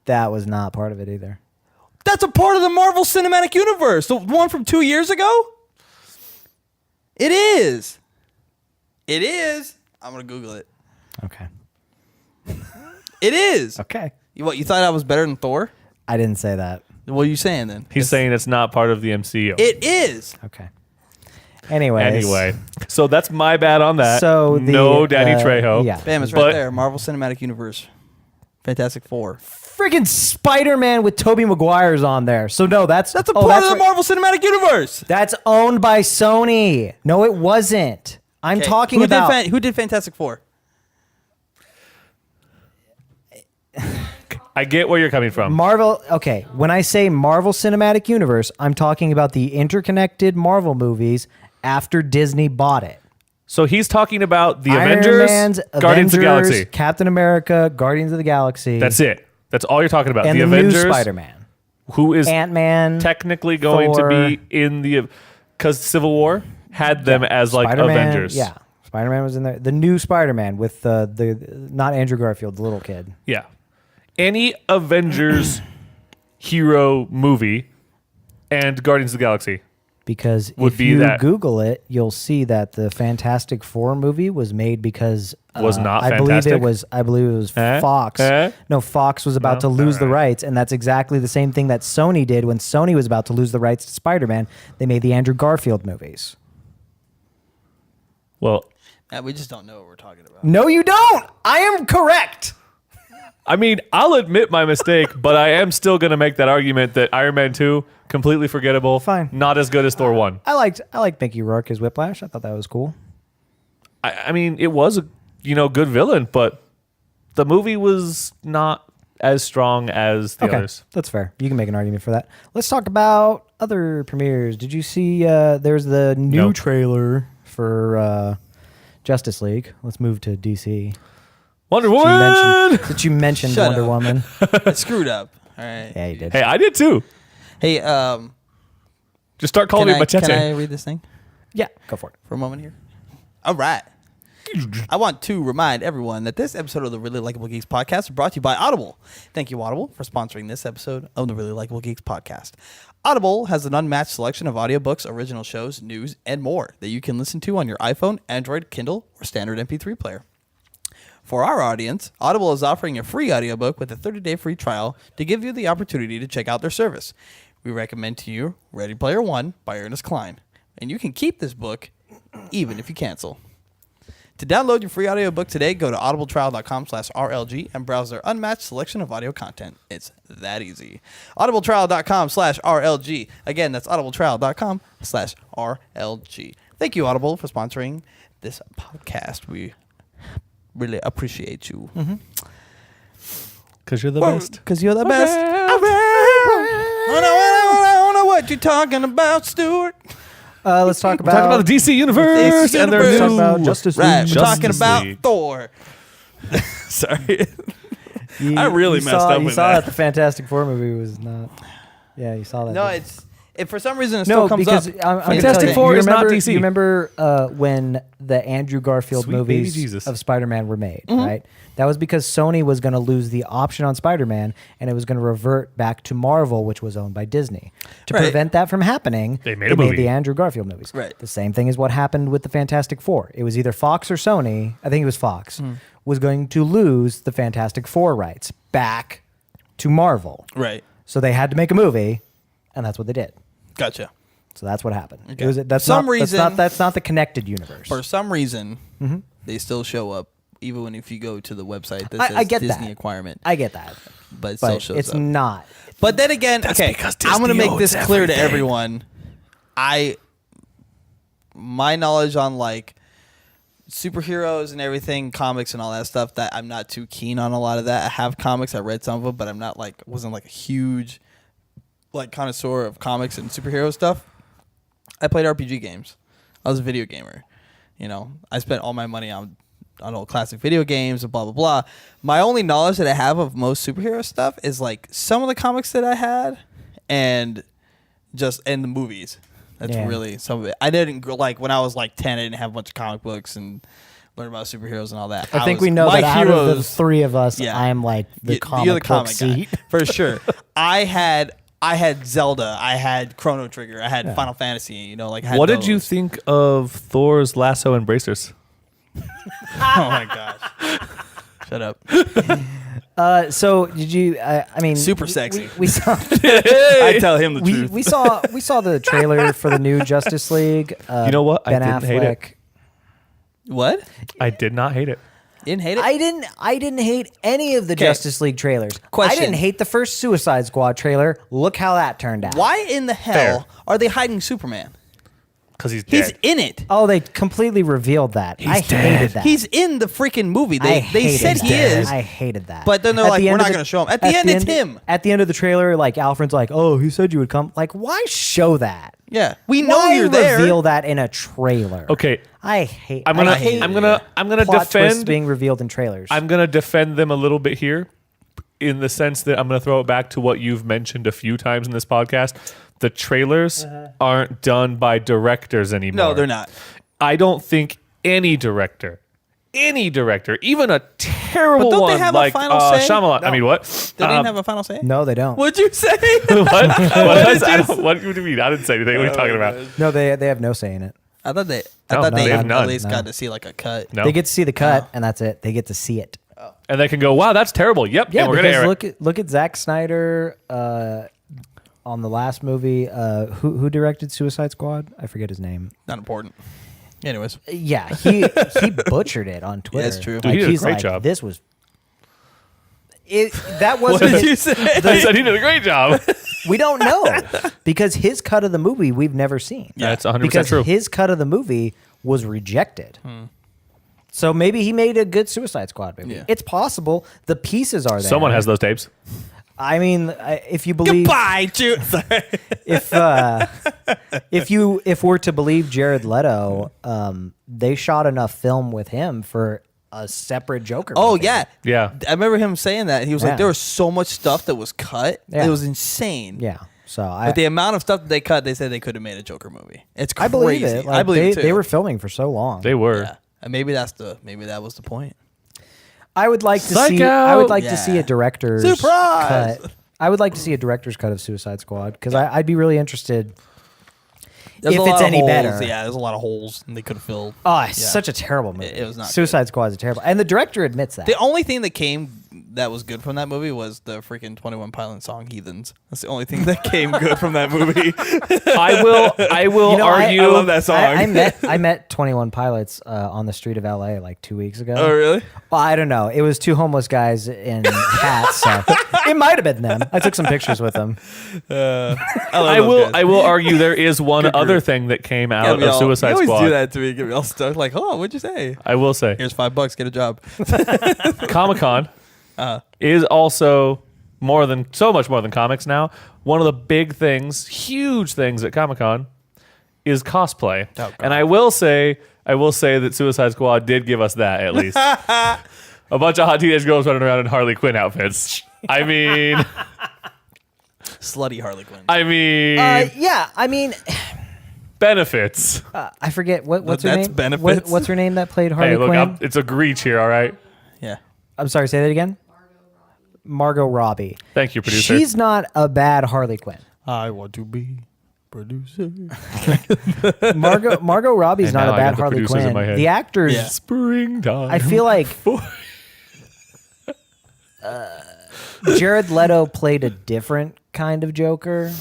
That was not part of it either. That's a part of the Marvel Cinematic Universe. The one from 2 years ago? It is. It is. I'm going to Google it. Okay. It is. Okay. You thought I was better than Thor? I didn't say that. What are you saying then? He's saying it's not part of the MCU. It is. Okay. Anyways. Anyway, so that's my bad on that. So no Danny Trejo. Yeah. Bam, it's right But- there. Marvel Cinematic Universe. Fantastic Four. Freaking Spider-Man with Tobey Maguire's on there. So no, that's That's a part of the Marvel Cinematic Universe. That's owned by Sony. No, it wasn't. I'm Okay, talking who about Did who did Fantastic Four? I get where you're coming from. Marvel. Okay, when I say Marvel Cinematic Universe, I'm talking about the interconnected Marvel movies after Disney bought it. So he's talking about the Iron Avengers, Man's, Guardians of the Avengers, Galaxy. Captain America, Guardians of the Galaxy. That's it. That's all you're talking about. And the the Avengers, new Spider-Man. who is Ant-Man. technically going Thor, to be in the, because Civil War had them as like Spider-Man, Avengers. Yeah. Spider-Man was in there. The new Spider-Man with the not Andrew Garfield, the little kid. Yeah. Any Avengers hero movie and Guardians of the Galaxy. Because Would if be you that. Google it, you'll see that the Fantastic Four movie was made because Was not I believe fantastic? it was Fox. No, Fox was about to lose the rights, and that's exactly the same thing that Sony did when Sony was about to lose the rights to Spider-Man. They made the Andrew Garfield movies. Well, We just don't know what we're talking about. No, you don't. I am correct. I mean, I'll admit my mistake, but I am still going to make that argument that Iron Man 2, completely forgettable. Fine. Not as good as Thor 1. I liked Mickey Rourke as Whiplash. I thought that was cool. I mean, it was a good villain, but the movie was not as strong as the others. That's fair. You can make an argument for that. Let's talk about other premieres. Did you see there's the new No. trailer for Justice League? Let's move to DC. Wonder Woman! Since you mentioned Shut Wonder up. Woman. I screwed up. All right. Yeah, you did. Hey, I did too. Hey, Just start calling can me I Machete. read this thing Yeah, go for it. for a moment here? All right. I want to remind everyone that this episode of the Really Likable Geeks podcast is brought to you by Audible. Thank you, Audible, for sponsoring this episode of the Really Likable Geeks podcast. Audible has an unmatched selection of audiobooks, original shows, news, and more that you can listen to on your iPhone, Android, Kindle, or standard MP3 player. For our audience, Audible is offering a free audiobook with a 30-day free trial to give you the opportunity to check out their service. We recommend to you Ready Player One by Ernest Cline, and you can keep this book even if you cancel. To download your free audiobook today, go to audibletrial.com/RLG and browse their unmatched selection of audio content. It's that easy. audibletrial.com/RLG. Again, that's audibletrial.com/RLG. Thank you, Audible, for sponsoring this podcast. We really appreciate you. Because you're the best. Because you're the best. I don't know what you're talking about, Stuart. Let's talk We're talking about the DC Universe and their Universe. Talk new... about Justice League. Right, we're talking Justice about League. Thor. Sorry. I you really messed up You with saw that. the Fantastic Four movie was not. Yeah, you saw that. No, didn't you? for some reason it No, still comes because up. I'm Fantastic gonna tell you, Four you is not remember, DC. You remember when the Andrew Garfield Sweet baby movies Jesus. of Spider-Man were made, right? That was because Sony was going to lose the option on Spider-Man, and it was going to revert back to Marvel, which was owned by Disney. To Right. prevent that from happening, They made a movie. the Andrew Garfield movies. Right. The same thing is what happened with the Fantastic Four. It was either Fox or Sony, I think it was Fox, was going to lose the Fantastic Four rights back to Marvel. Right. So they had to make a movie, and that's what they did. Gotcha. So that's what happened. Okay. It was, that's Some not, reason- that's not the connected universe. For some reason, they still show up, even when if you go to the website that says I get Disney that. acquirement. I get that, But it still but shows it's up. not. But then again, okay, because I'm going to Disney make this owns clear to everything. everyone. My knowledge on like superheroes and everything, comics and all that stuff, that I'm not too keen on a lot of that. I have comics, I read some of them, but I'm not like, wasn't like a huge like connoisseur of comics and superhero stuff, I played RPG games. I was a video gamer. You know, I spent all my money on old classic video games and blah blah blah. My only knowledge that I have of most superhero stuff is like some of the comics that I had, and the movies. That's really some of it. I didn't like when I was like 10. I didn't have a bunch of comic books and learn about superheroes and all that. I think we know that out of the three of us, I'm like the comic book seat. Guy, for sure. I had Zelda. I had Chrono Trigger. I had Final Fantasy. You know, like what did you think of Thor's lasso and bracers? Oh my gosh! Shut up. So did you? I mean, super sexy. We saw. I tell him the truth. We saw the trailer for the new Justice League. You know what? Ben I didn't Affleck. hate it. What? I did not hate it. You didn't hate it? I didn't hate any of the Justice League trailers. Question. I didn't hate the first Suicide Squad trailer. Look how that turned out. Why in the hell are they hiding Superman? Because he's He's dead. in it. Oh, they completely revealed that. I hated that. He's in the freaking movie. They said that. he is. I hated that. But then they're At like, the we're end not of going to show him. At the end, it's him. At the end of the trailer, like Alfred's like, "Oh, he said you would come." Like, why show that? Yeah, we know Why you're there. reveal that in a trailer? Okay. I hate. I'm I hate gonna plot twists defend being revealed in trailers. I'm gonna defend them a little bit here, in the sense that I'm gonna throw it back to what you've mentioned a few times in this podcast. The trailers aren't done by directors anymore. No, they're not. I don't think any director, even a terrible But don't they one have a like final say? Shyamalan. No. I mean, what? They didn't have a final say? no, they don't. What'd you say? What do you mean? I didn't say anything. What are you talking about? No, they have no say in it. I thought they they have at none. least got to see like a cut. No. They get to see the cut, and that's it. They get to see it. And they can go, wow, that's terrible. Yep. Yeah, and we're gonna air because look at Zack Snyder on the last movie. Who directed Suicide Squad? I forget his name. Not important. Anyways. Yeah, he butchered it on Twitter. that's true. Dude, he did a he's great like, job. This was. That What wasn't. did you say? I said he did a great job. We don't know because his cut of the movie we've never seen. Yeah, it's 100% because true. his cut of the movie was rejected. So maybe he made a good Suicide Squad movie. Yeah. It's possible. The pieces are there. Someone has those tapes. I mean, if you believe, Goodbye, Jude. Sorry. if we're to believe Jared Leto, they shot enough film with him for a separate Joker. Oh, movie. yeah. Yeah. I remember him saying that. He was Yeah. like, there was so much stuff that was cut. Yeah. It was insane. Yeah. So But the amount of stuff that they cut, they said they could have made a Joker movie. It's crazy. I believe it. Like, I believe it too. they were filming for so long. They were. Yeah. And maybe that was the point. I would like to Psych see. I would out. like to see a director's Surprise! cut. I would like to see a director's cut of Suicide Squad because I'd be really interested There's if a lot it's of any holes. better. Yeah, there's a lot of holes and they could have filled. Oh, it's such a terrible movie. It was not Suicide Squad is terrible, and the director admits that. The only thing that came that was good from that movie was the freaking 21 Pilots song "Heathens." That's the only thing that came good from that movie. I will You know, argue. I love that song. I met 21 Pilots on the street of LA like 2 weeks ago. Oh, really? Well, I don't know. It was two homeless guys in hats, so it might have been them. I took some pictures with them. I will argue there is one other thing that came out of Suicide you always Squad. do that to me. Get me all stuck. Like, oh, what'd you say? I will say, Here's $5. Get a job. Comic-Con is also so much more than comics now. One of the big things, huge things at Comic-Con is cosplay. Oh, God. And I will say that Suicide Squad did give us that at least. A bunch of hot teenage girls running around in Harley Quinn outfits. I mean, Slutty Harley Quinn. Yeah, I mean, benefits. I forget what's her That's name. benefits. What's her name that played Harley Hey, look, Quinn? it's a reach here, all right? Yeah. I'm sorry, say that again. Margot Robbie. Thank you, producer. She's not a bad Harley Quinn. I want to be producer. Margot Robbie's And not now a I bad got the Harley producers in Quinn. my head. The actors, Yeah. Springtime. I feel like Jared Leto played a different kind of Joker.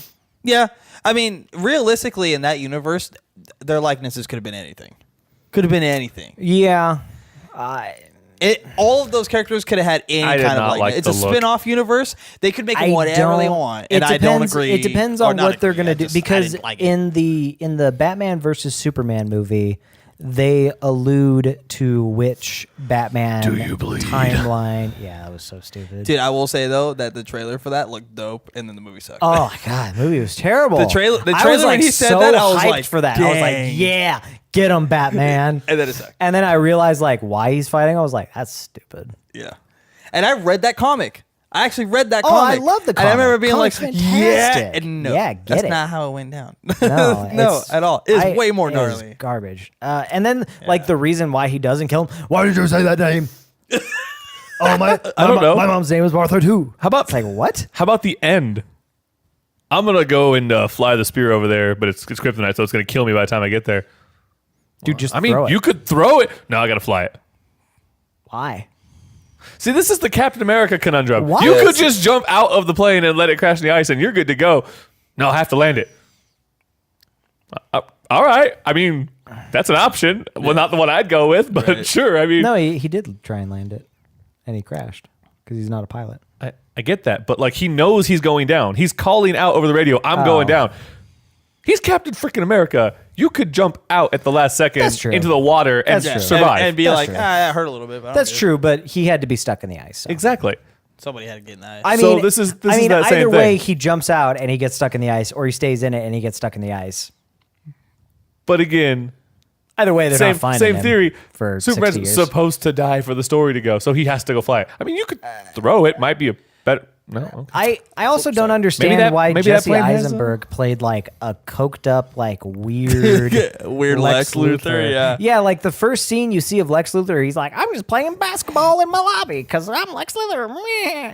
Yeah. I mean, realistically, in that universe, their likenesses could have been anything. Could have been anything. Yeah. All of those characters could have had any I did kind of not likeness. like It's the a look. spin-off universe. They could make whatever they want, It and I don't depends- agree. It depends or on not what they're agree. going to do I because didn't like it. in the Batman versus Superman movie, they allude to which Batman Do you bleed? timeline. Yeah, that was so stupid. Dude, I will say though that the trailer for that looked dope, and then the movie sucked. Oh my god, the movie was terrible. The trailer I was when he said that, I was hyped like, for that. I was like, dang. yeah, get him, Batman. And then it sucked. And then I realized like why he's fighting. I was like, that's stupid. Yeah, and I read that comic. I actually read that Oh, I comic. love the And I remember comic. being Comic's like, fantastic. yeah, and no, Yeah, get that's it. not how it went down. No, no, it's- at all. It's way more it is gnarly. garbage. And then like the reason why he doesn't kill him. Why did you say that name? Oh my! I don't know. My mom's name is Martha too. How about It's like what? How about the end? I'm gonna go and fly the spear over there, but it's kryptonite, so it's gonna kill me by the time I get there. Dude, just I mean, throw it. you could throw it. No, I gotta fly it. Why? See, this is the Captain America conundrum. What? You could just jump out of the plane and let it crash in the ice, and you're good to go. No, I have to land it. All right. I mean, that's an option. Well, not the one I'd go with, but Right. sure. I mean, No, he did try and land it, and he crashed because he's not a pilot. I get that, but like he knows he's going down. He's calling out over the radio, "I'm going down." He's Captain Freaking America. You could jump out at the last second That's true. into the water and That's true. survive. and be That's like, true. that hurt a little bit. But I don't That's care." true, but he had to be stuck in the ice. So. Exactly. Somebody had to get in that. I mean, So this is that either same way, thing. he jumps out and he gets stuck in the ice, or he stays in it and he gets stuck in the ice. But again, Either way, they're same not finding same him theory. for Superman's 60 years. supposed to die for the story to go, so he has to go fly it. I mean, you could throw it. Might be a better. No. Okay. I also don't understand Maybe that- why maybe that Jesse plane has Eisenberg played like a coked up, like weird, Weird Lex Luthor, yeah. Yeah, like the first scene you see of Lex Luthor, he's like, I'm just playing basketball in my lobby because I'm Lex Luthor. Meh.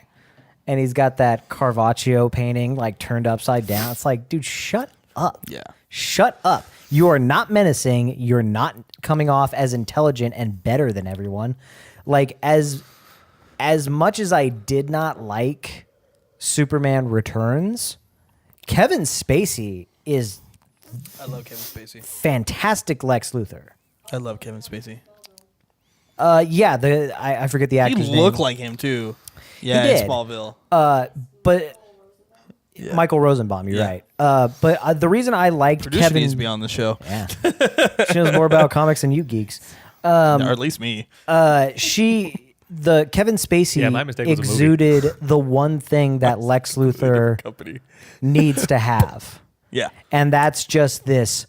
And he's got that Caravaggio painting like turned upside down. It's like, dude, shut up. Yeah. Shut up. You are not menacing. You're not coming off as intelligent and better than everyone. Like as much as I did not like Superman Returns, Kevin Spacey is I love Kevin Spacey. fantastic Lex Luthor. I love Kevin Spacey. Yeah, I forget the He actor's name. looked like him too. Yeah, He in did. Smallville. But Michael Rosenbaum, you're Yeah. right. But the reason I liked Producer Kevin, needs to be on the show, yeah, she knows more about comics than you geeks. or at least me. The Kevin Spacey Yeah, my mistake was a movie. exuded the one thing that Lex Luthor Company. needs to have. Yeah. And that's just this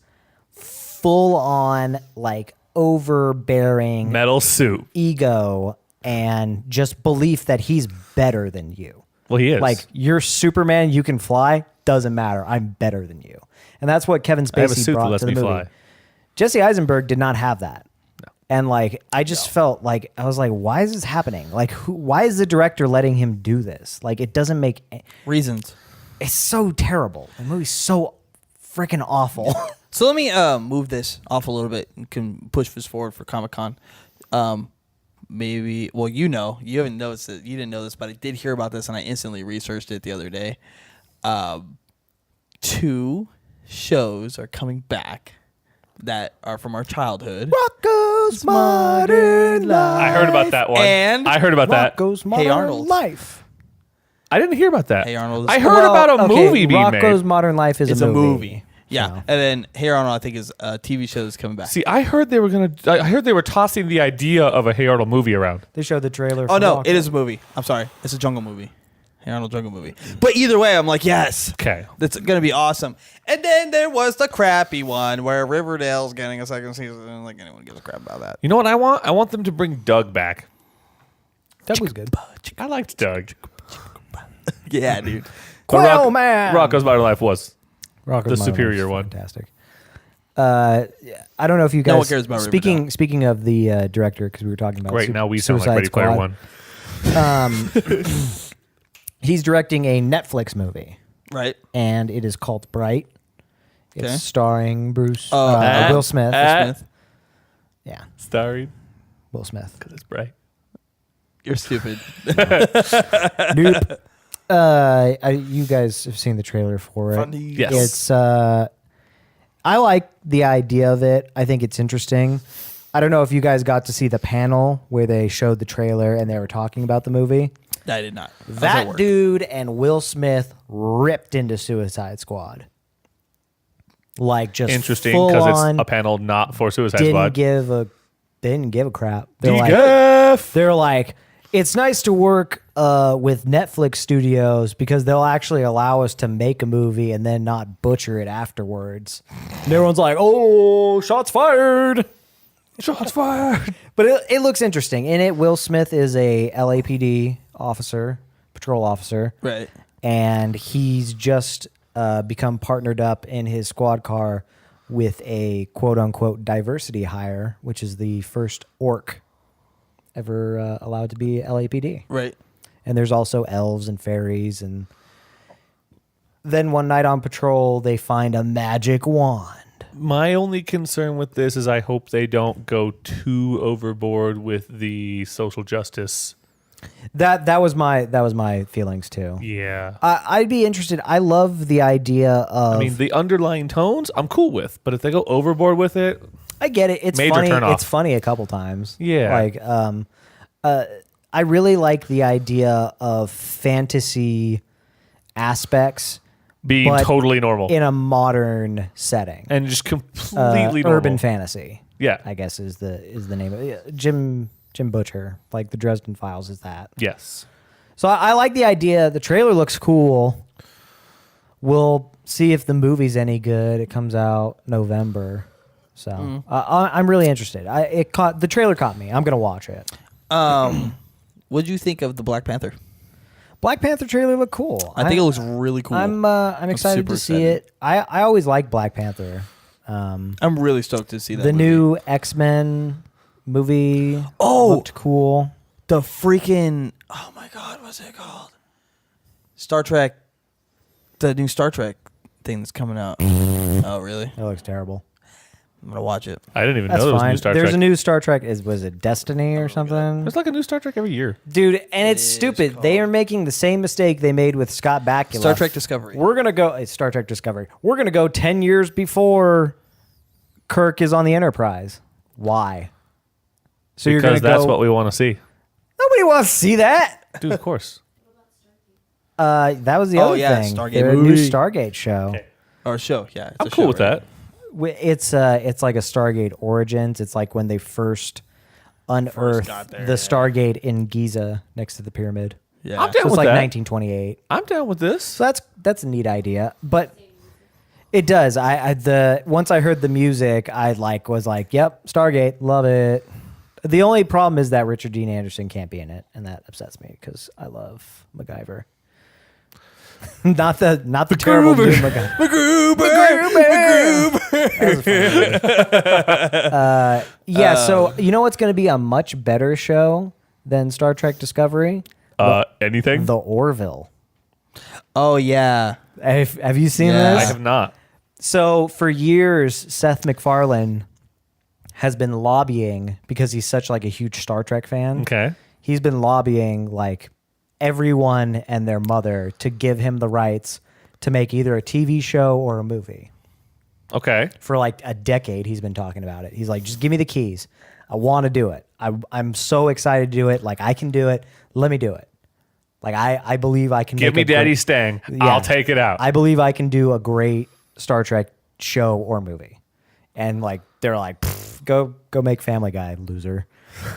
full on, like, overbearing Metal suit. ego and just belief that he's better than you. Well, he is. Like, you're Superman, you can fly, doesn't matter. I'm better than you. And that's what Kevin I have a Spacey suit that brought lets to the me movie. fly. Jesse Eisenberg did not have that. And like, I just felt like, I was like, why is this happening? Like, why is the director letting him do this? Like, it doesn't make, Reasons. it's so terrible. The movie's so freaking awful. So let me move this off a little bit and can push this forward for Comic-Con. Maybe, well, you haven't noticed it. You didn't know this, but I did hear about this and I instantly researched it the other day. 2 shows are coming back that are from our childhood. Rocco's Modern Life. I heard about that one. And I heard about that. Rocco's Modern Arnold. Life. I didn't hear about that. Hey Arnold. I heard about a movie being Rocco's made. Modern Life is It's a a movie. movie. Yeah, So. and then Hey Arnold, I think is a TV show that's coming back. See, I heard they were tossing the idea of a Hey Arnold movie around. They showed the trailer. Oh for no, Rocco. it is a movie. I'm sorry, it's a jungle movie. Hey Arnold jungle movie. But either way, I'm like, yes, Okay. that's gonna be awesome. And then there was the crappy one where Riverdale's getting a second season, and like anyone gives a crap about that. You know what I want? I want them to bring Doug back. That was good. I liked Doug. Yeah, dude. But Quail Man. Rocco's Modern Life was. Rocco's the Modern superior Life is one. Fantastic. I don't know if you guys. No one cares about speaking of the director, because we were talking about. Great, now we sound like Suicide Ready Player Squad. One. He's directing a Netflix movie, Right. and it is called Bright. It's Okay. starring Bruce Will Will Smith. Smith. Yeah, Starring, Will Smith. because it's bright. You're stupid. Nope. You guys have seen the trailer for it. Funny. Yes. It's I like the idea of it. I think it's interesting. I don't know if you guys got to see the panel where they showed the trailer and they were talking about the movie. I did not. I was at That work. dude and Will Smith ripped into Suicide Squad. Like just Interesting, full because it's on, a panel not for Suicide They Squad. didn't give a crap. They're like, it's nice to work with Netflix studios because they'll actually allow us to make a movie and then not butcher it afterwards. And everyone's like, oh, shots fired. Shots fired. But it looks interesting. In it, Will Smith is a LAPD officer, patrol officer. Right. And he's just become partnered up in his squad car with a quote-unquote diversity hire, which is the first orc ever allowed to be LAPD. Right. And there's also elves and fairies. And then one night on patrol, they find a magic wand. My only concern with this is I hope they don't go too overboard with the social justice. That was my feelings too. Yeah. I'd be interested. I love the idea of. I mean, the underlying tones I'm cool with, but if they go overboard with it, I get it. It's major funny. turn off. It's funny a couple times. Yeah. Like, I really like the idea of fantasy aspects being but totally normal in a modern setting. and just completely normal. Urban fantasy. Yeah. I guess is the name of it. Jim Butcher, like the Dresden Files, is that. Yes. So I like the idea. The trailer looks cool. We'll see if the movie's any good. It comes out November. So I'm really interested. The trailer caught me. I'm gonna watch it. What'd you think of the Black Panther? Black Panther trailer looked cool. I think it looks really cool. I'm excited super to see it. I always like Black Panther. I'm really stoked to see that. The movie. new X-Men movie looked cool. The freaking oh my god, what's it called? Star Trek, the new Star Trek thing that's coming out. Oh really? It looks terrible. I'm gonna watch it. I didn't even That's know there was a fine. new Star There's Trek. a new Star Trek. Was it Destiny or something? There's like a new Star Trek every year. Dude, and it's stupid. They are making the same mistake they made with Scott Bakula. Star Trek Discovery. We're gonna go. It's Star Trek Discovery. We're gonna go 10 years before Kirk is on the Enterprise. Why? So you're Because gonna that's go, what we want to see. Nobody wants to see that. Dude, of course. That was the Oh, other yeah, thing. Stargate Their new movie. Stargate show. Okay. Or show, yeah. It's I'm a cool show, with right? that. It's like a Stargate Origins. It's like when they first unearthed got there, the yeah. Stargate in Giza next to the pyramid. Yeah. I'm down So it's with like that. 1928. I'm down with this. So that's a neat idea, but it does. Once I heard the music, I was like, "Yep, Stargate, love it." The only problem is that Richard Dean Anderson can't be in it, and that upsets me because I love MacGyver. not the terrible new MacGyver. Yeah. So you know what's going to be a much better show than Star Trek Discovery? Anything? The Orville. Oh yeah. Have you seen Yeah. this? I have not. So for years, Seth MacFarlane has been lobbying because he's such like a huge Star Trek fan. Okay. He's been lobbying like everyone and their mother to give him the rights to make either a TV show or a movie. Okay. For like a decade, he's been talking about it. He's like, just give me the keys. I want to do it. I'm so excited to do it. Like I can do it. Let me do it. Like I believe I can Give me make Daddy great, Stang. Yeah. I'll take it out. I believe I can do a great Star Trek show or movie. And like they're like, go make Family Guy, loser.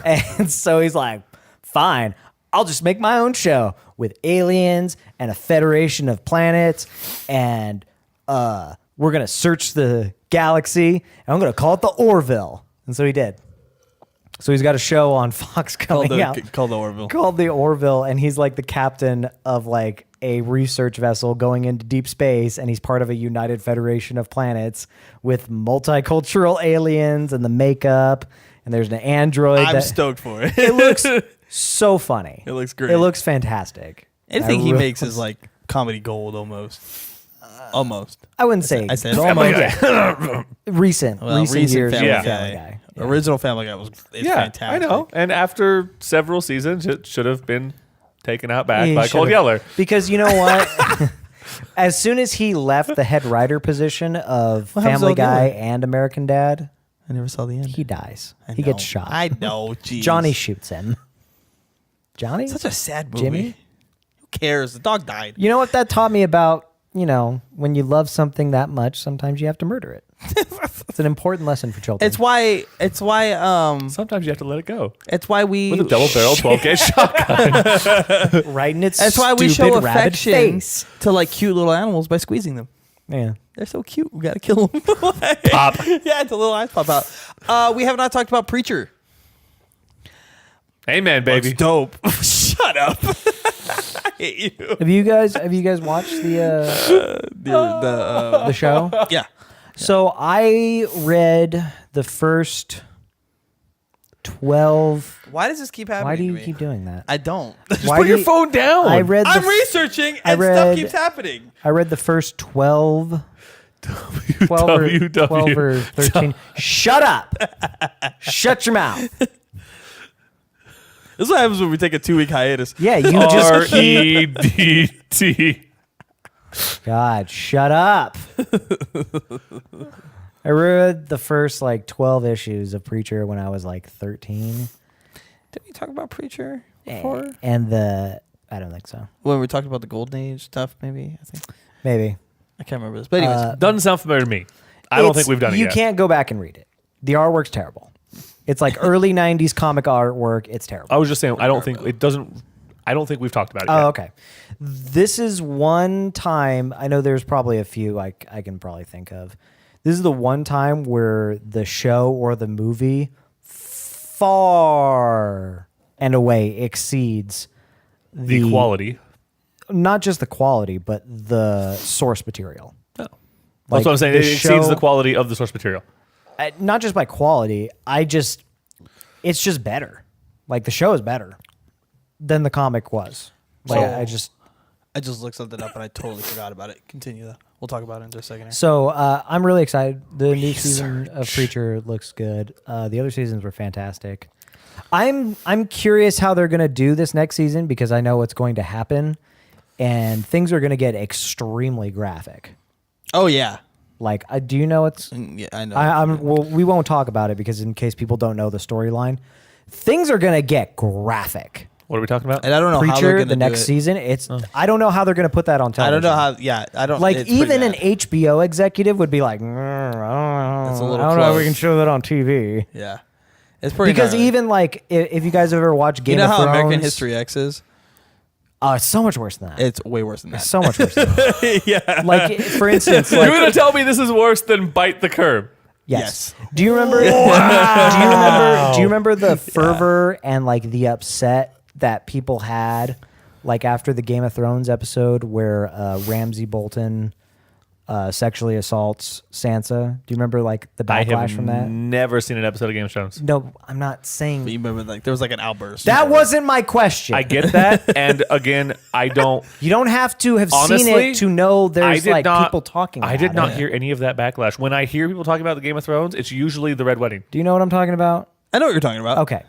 And so he's like, fine, I'll just make my own show with aliens and a federation of planets, and we're gonna search the galaxy, and I'm gonna call it the Orville. And so he did. So he's got a show on Fox coming out Called the Orville. called the Orville, and he's like the captain of like a research vessel going into deep space, and he's part of a united federation of planets with multicultural aliens and the makeup, and there's an android. I'm stoked for it. It looks so funny. It looks great. It looks fantastic. Anything I he really- makes is like comedy gold almost. Almost. I wouldn't say I said almost. Family recent years. Family Yeah. Guy. Original Family Guy was fantastic. I know. And after several seasons, it should have been taken out back He by Cold should've- Yeller. Because you know what? As soon as he left the head writer position of What happens Family to Old Guy Yeller? and American Dad, I never saw the end. he dies. I He know. gets shot. I know. Jeez. Johnny shoots him. Johnny? Such a sad movie. Jimmy? Who cares? The dog died. You know what that taught me about you know, when you love something that much, sometimes you have to murder it. It's an important lesson for children. It's why Sometimes you have to let it go. it's why we With a double-barrel 12-gauge shotgun. right in its That's why we show stupid rabbit affection face. to like cute little animals by squeezing them. Yeah. They're so cute. We gotta kill them. Pop. Yeah, the little eyes pop out. We have not talked about Preacher. Amen, baby. Dope. Shut up. I hate you. Have you guys watched the show? Yeah. So I read the first 12. Why does this keep happening? Why do to you me? keep doing that? I don't. Why Put do your you- phone down. I read I'm the, researching I and read- stuff keeps happening. I read the first 12 or 12 or 13. Shut up. Shut your mouth. This is what happens when we take a 2-week hiatus. Yeah, you just keep. REDT. God, shut up. I read the first like 12 issues of Preacher when I was like 13. Did we talk about Preacher before? And I don't think so. When we talked about the Golden Age stuff, maybe. I think Maybe. I can't remember this. But anyways, Doesn't sound familiar to me. I don't think we've done it You yet. can't go back and read it. The artwork's terrible. It's like early 90s comic artwork. It's terrible. I was just saying, I don't think we've talked about it yet. Oh, okay. This is one time, I know there's probably a few I can probably think of. This is the one time where the show or the movie far and away exceeds The quality. Not just the quality, but the source material. Oh. Like, That's what I'm saying. It the exceeds show- the quality of the source material. Not just by quality, it's just better. Like the show is better than the comic was. Like So- I I just looked something up and I totally forgot about it. Continue though. We'll talk about it in just a second. Here. So I'm really excited. The new season of Preacher looks good. The other seasons were fantastic. I'm curious how they're gonna do this next season because I know what's going to happen, and things are gonna get extremely graphic. Oh yeah. Like, do you know what's? Yeah, I know. Well, we won't talk about it because in case people don't know the storyline, things are gonna get graphic. What are we talking about? and I don't know how they're Preacher, gonna the do next it. season, I don't know how they're gonna put that on I television. don't know how. Yeah, I don't. Like it's pretty even an bad. HBO executive would be like, I don't That's a know. little I don't know if we close. can show that on TV. Yeah, it's pretty. Because gnarly. even like if you guys ever watch Game you know of how Thrones, American History X is. It's so much worse than that. It's way worse than that. So much worse than that. yeah. Like for instance, You're like going to tell me this is worse than Bite the Curb? yes. Do you remember? Do you remember the fervor and like the upset that people had, like after the Game of Thrones episode where Ramsay Bolton sexually assaults Sansa? Do you remember like the I backlash have from that? never seen an episode of Game of Thrones. No, I'm not saying You remember like there was like an outburst. that wasn't my question. I get that, and again, I don't. You don't have to have seen Honestly, it to know there's like people talking about I did not it. hear any of that backlash. When I hear people talking about the Game of Thrones, it's usually the Red Wedding. Do you know what I'm talking about? I know what you're talking about. Okay.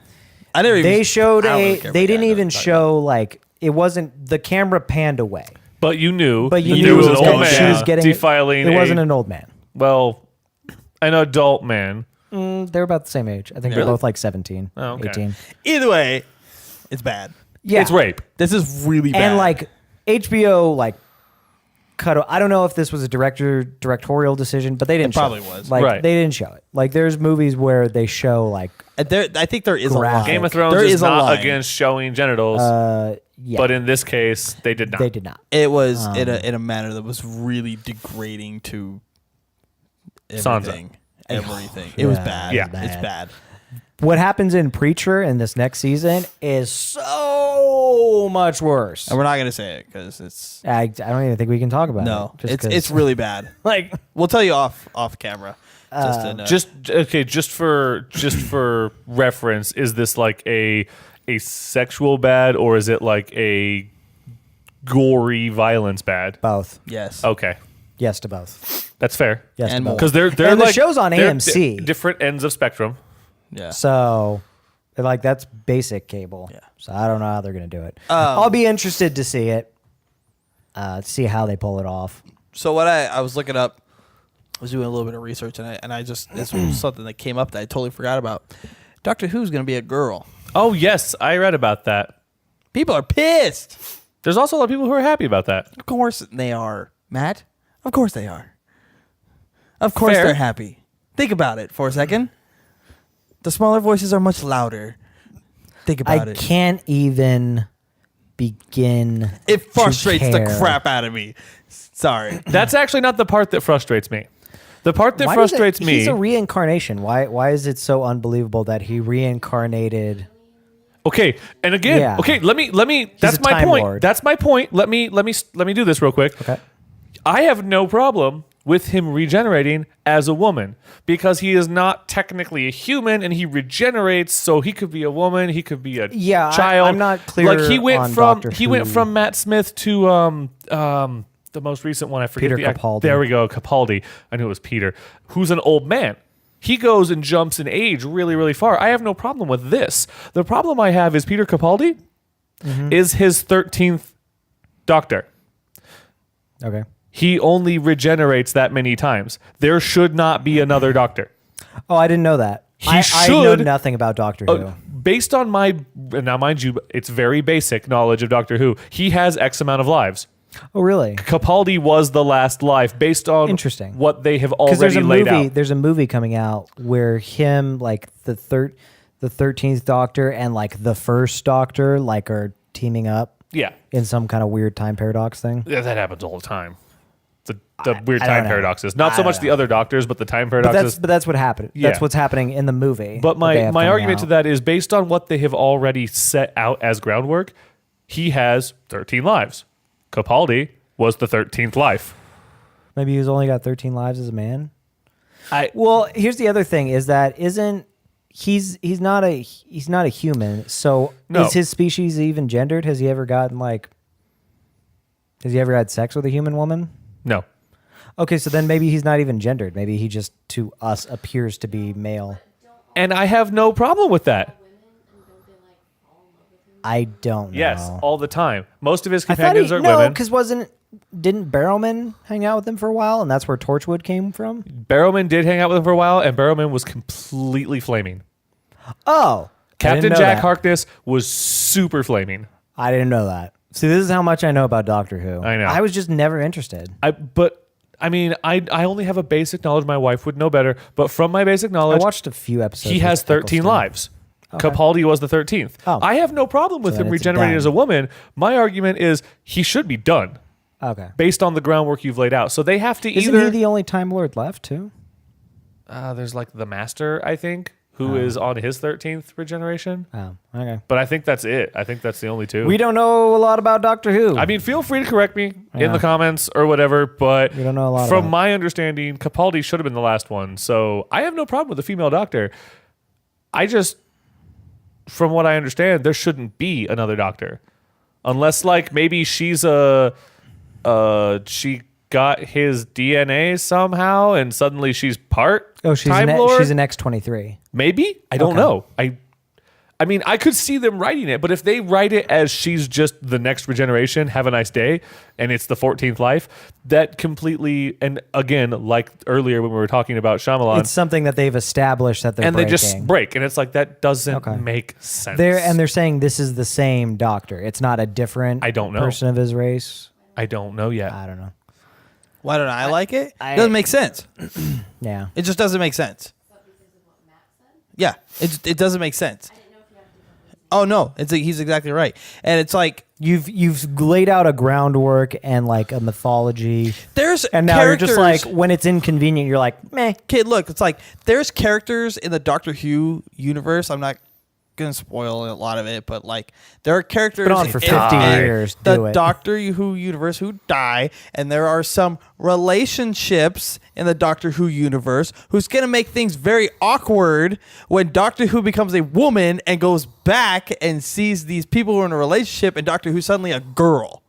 I never even. They showed I don't really care they what didn't guy knows even what I'm talking show like it wasn't the camera panned away. But you knew. But you that knew there was it an was old getting- she man was getting defiling. It wasn't an old man. well, an adult man. They're about the same age. I think they're Really? both like 17, Oh, okay. 18. Either way, it's bad. Yeah. It's rape. This is really bad. And like HBO like cut I don't know if this was a directorial decision, but they didn't show probably it. was. Like Right. they didn't show it. Like there's movies where they show like I think there is a Graphic. line. Game of Thrones There is a not line. against showing genitals, yeah. but in this case, they did not. they did not. It was in a manner that was really degrading to everything. Everything. It was Yeah, bad. Yeah. It's bad. What happens in Preacher in this next season is so much worse. And we're not gonna say it because it's I don't even think we can talk about no. it. It's really bad. like We'll tell you off camera. Just to know. Just for reference, is this like a sexual bad, or is it like a gory violence bad? both. yes. Okay, Yes to both. that's fair. Yes And to more. both. Because they're And the like show's on they're AMC. different ends of spectrum. Yeah. So, like, that's basic cable. Yeah. So I don't know how they're gonna do it. I'll be interested to see it. See how they pull it off. So what I was looking up, I was doing a little bit of research, and I just this was something that came up that I totally forgot about. Doctor Who's gonna be a girl. Oh yes, I read about that. People are pissed. There's also a lot of people who are happy about that. Of course they are. Matt, of course they are. Of course Fair. they're happy. Think about it for a second. The smaller voices are much louder. Think about I it. can't even begin. It frustrates to the care. crap out of me. Sorry. That's actually not the part that frustrates me. The part that Why does frustrates me. He's a reincarnation. Why is it so unbelievable that he reincarnated? Okay, and again, Yeah. okay, let me that's a my Time point. Lord. That's my point. Let me do this real quick. Okay. I have no problem with him regenerating as a woman because he is not technically a human and he regenerates, so he could be a woman, he could be a child. I'm not clear. Like he went on from Doctor he went Who. from Matt Smith to the most recent one, I forget Peter the Capaldi. There we go, Capaldi. I knew it was Peter, who's an old man. He goes and jumps in age really, really far. I have no problem with this. The problem I have is Peter Capaldi is his 13th Doctor. Okay. He only regenerates that many times. There should not be another Doctor. Oh, I didn't know that. I know should- nothing about Doctor Who. Based on my, now mind you, it's very basic knowledge of Doctor Who. He has X amount of lives. Oh, really? Capaldi was the last life based on Interesting. what they have Because there's already a laid movie. out. There's a movie coming out where him, like the 13th Doctor and like the first Doctor, like are teaming up Yeah. in some kind of weird time paradox thing. Yeah, that happens all the time. The weird I time don't know. paradoxes. Not so I much don't the know. other Doctors, but the time But paradoxes. that's what happened. That's Yeah. what's happening in the movie. But that they have my coming argument out. to that is based on what they have already set out as groundwork, he has 13 lives. Capaldi was the 13th life. Maybe he's only got 13 lives as a man. I Well, here's the other thing: is that he's not a human. So No. is his species even gendered? Has he ever had sex with a human woman? no. Okay, so then maybe he's not even gendered. Maybe he just to us appears to be male. And I have no problem with that. I don't know. Yes, all the time. Most of his I thought companions are women. because didn't Barrowman hang out with him for a while, and that's where Torchwood came from? Barrowman did hang out with him for a while, and Barrowman was completely flaming. Oh, I Captain didn't know Jack that. Harkness was super flaming. I didn't know that. See, this is how much I know about Doctor Who. I know. I was just never interested. I only have a basic knowledge. My wife would know better, but from my basic I knowledge, watched a few episodes. he with has 13 Eccleston. lives. Capaldi was the 13th. Oh. I have no problem with So then him it's regenerating done. as a woman. My argument is he should be done Okay. based on the groundwork you've laid out. So they have to Isn't either. he the only Time Lord left too? There's like the Master, I think, who is on his 13th regeneration. Oh, okay. But I think that's it. I think that's the only two. We don't know a lot about Doctor Who. I mean, feel free to correct me in Yeah. the comments or whatever, but We don't know a lot from about it. my understanding, Capaldi should have been the last one. So I have no problem with the female doctor. I just, from what I understand, there shouldn't be another doctor. Unless, like, maybe she's she got his DNA somehow and suddenly she's part she's Time an Lord? she's an X-23. Maybe? I don't Okay. know. I mean, I could see them writing it, but if they write it as she's just the next regeneration, have a nice day, and it's the 14th life, that completely, and again, like earlier when we were talking about Shyamalan, It's something that they've established that they're and they breaking. just break, and it's like, that doesn't Okay. make sense. They're saying this is the same Doctor. It's not a different I don't know. person of his race. I don't know yet. I don't know. Why don't I like it? I- It doesn't make sense. Yeah. It just doesn't make sense. Yeah, it doesn't make sense. Oh no, he's exactly right, and it's like You've laid out a groundwork and like a mythology, there's and now you're just characters- like, when it's inconvenient, you're like, meh. kid, look, it's like there's characters in the Doctor Who universe. I'm not gonna spoil a lot of it, but like there are characters Been on for in 50 years. the Do it. Doctor Who universe who die, and there are some relationships in the Doctor Who universe who's gonna make things very awkward when Doctor Who becomes a woman and goes back and sees these people who are in a relationship, and Doctor Who's suddenly a girl.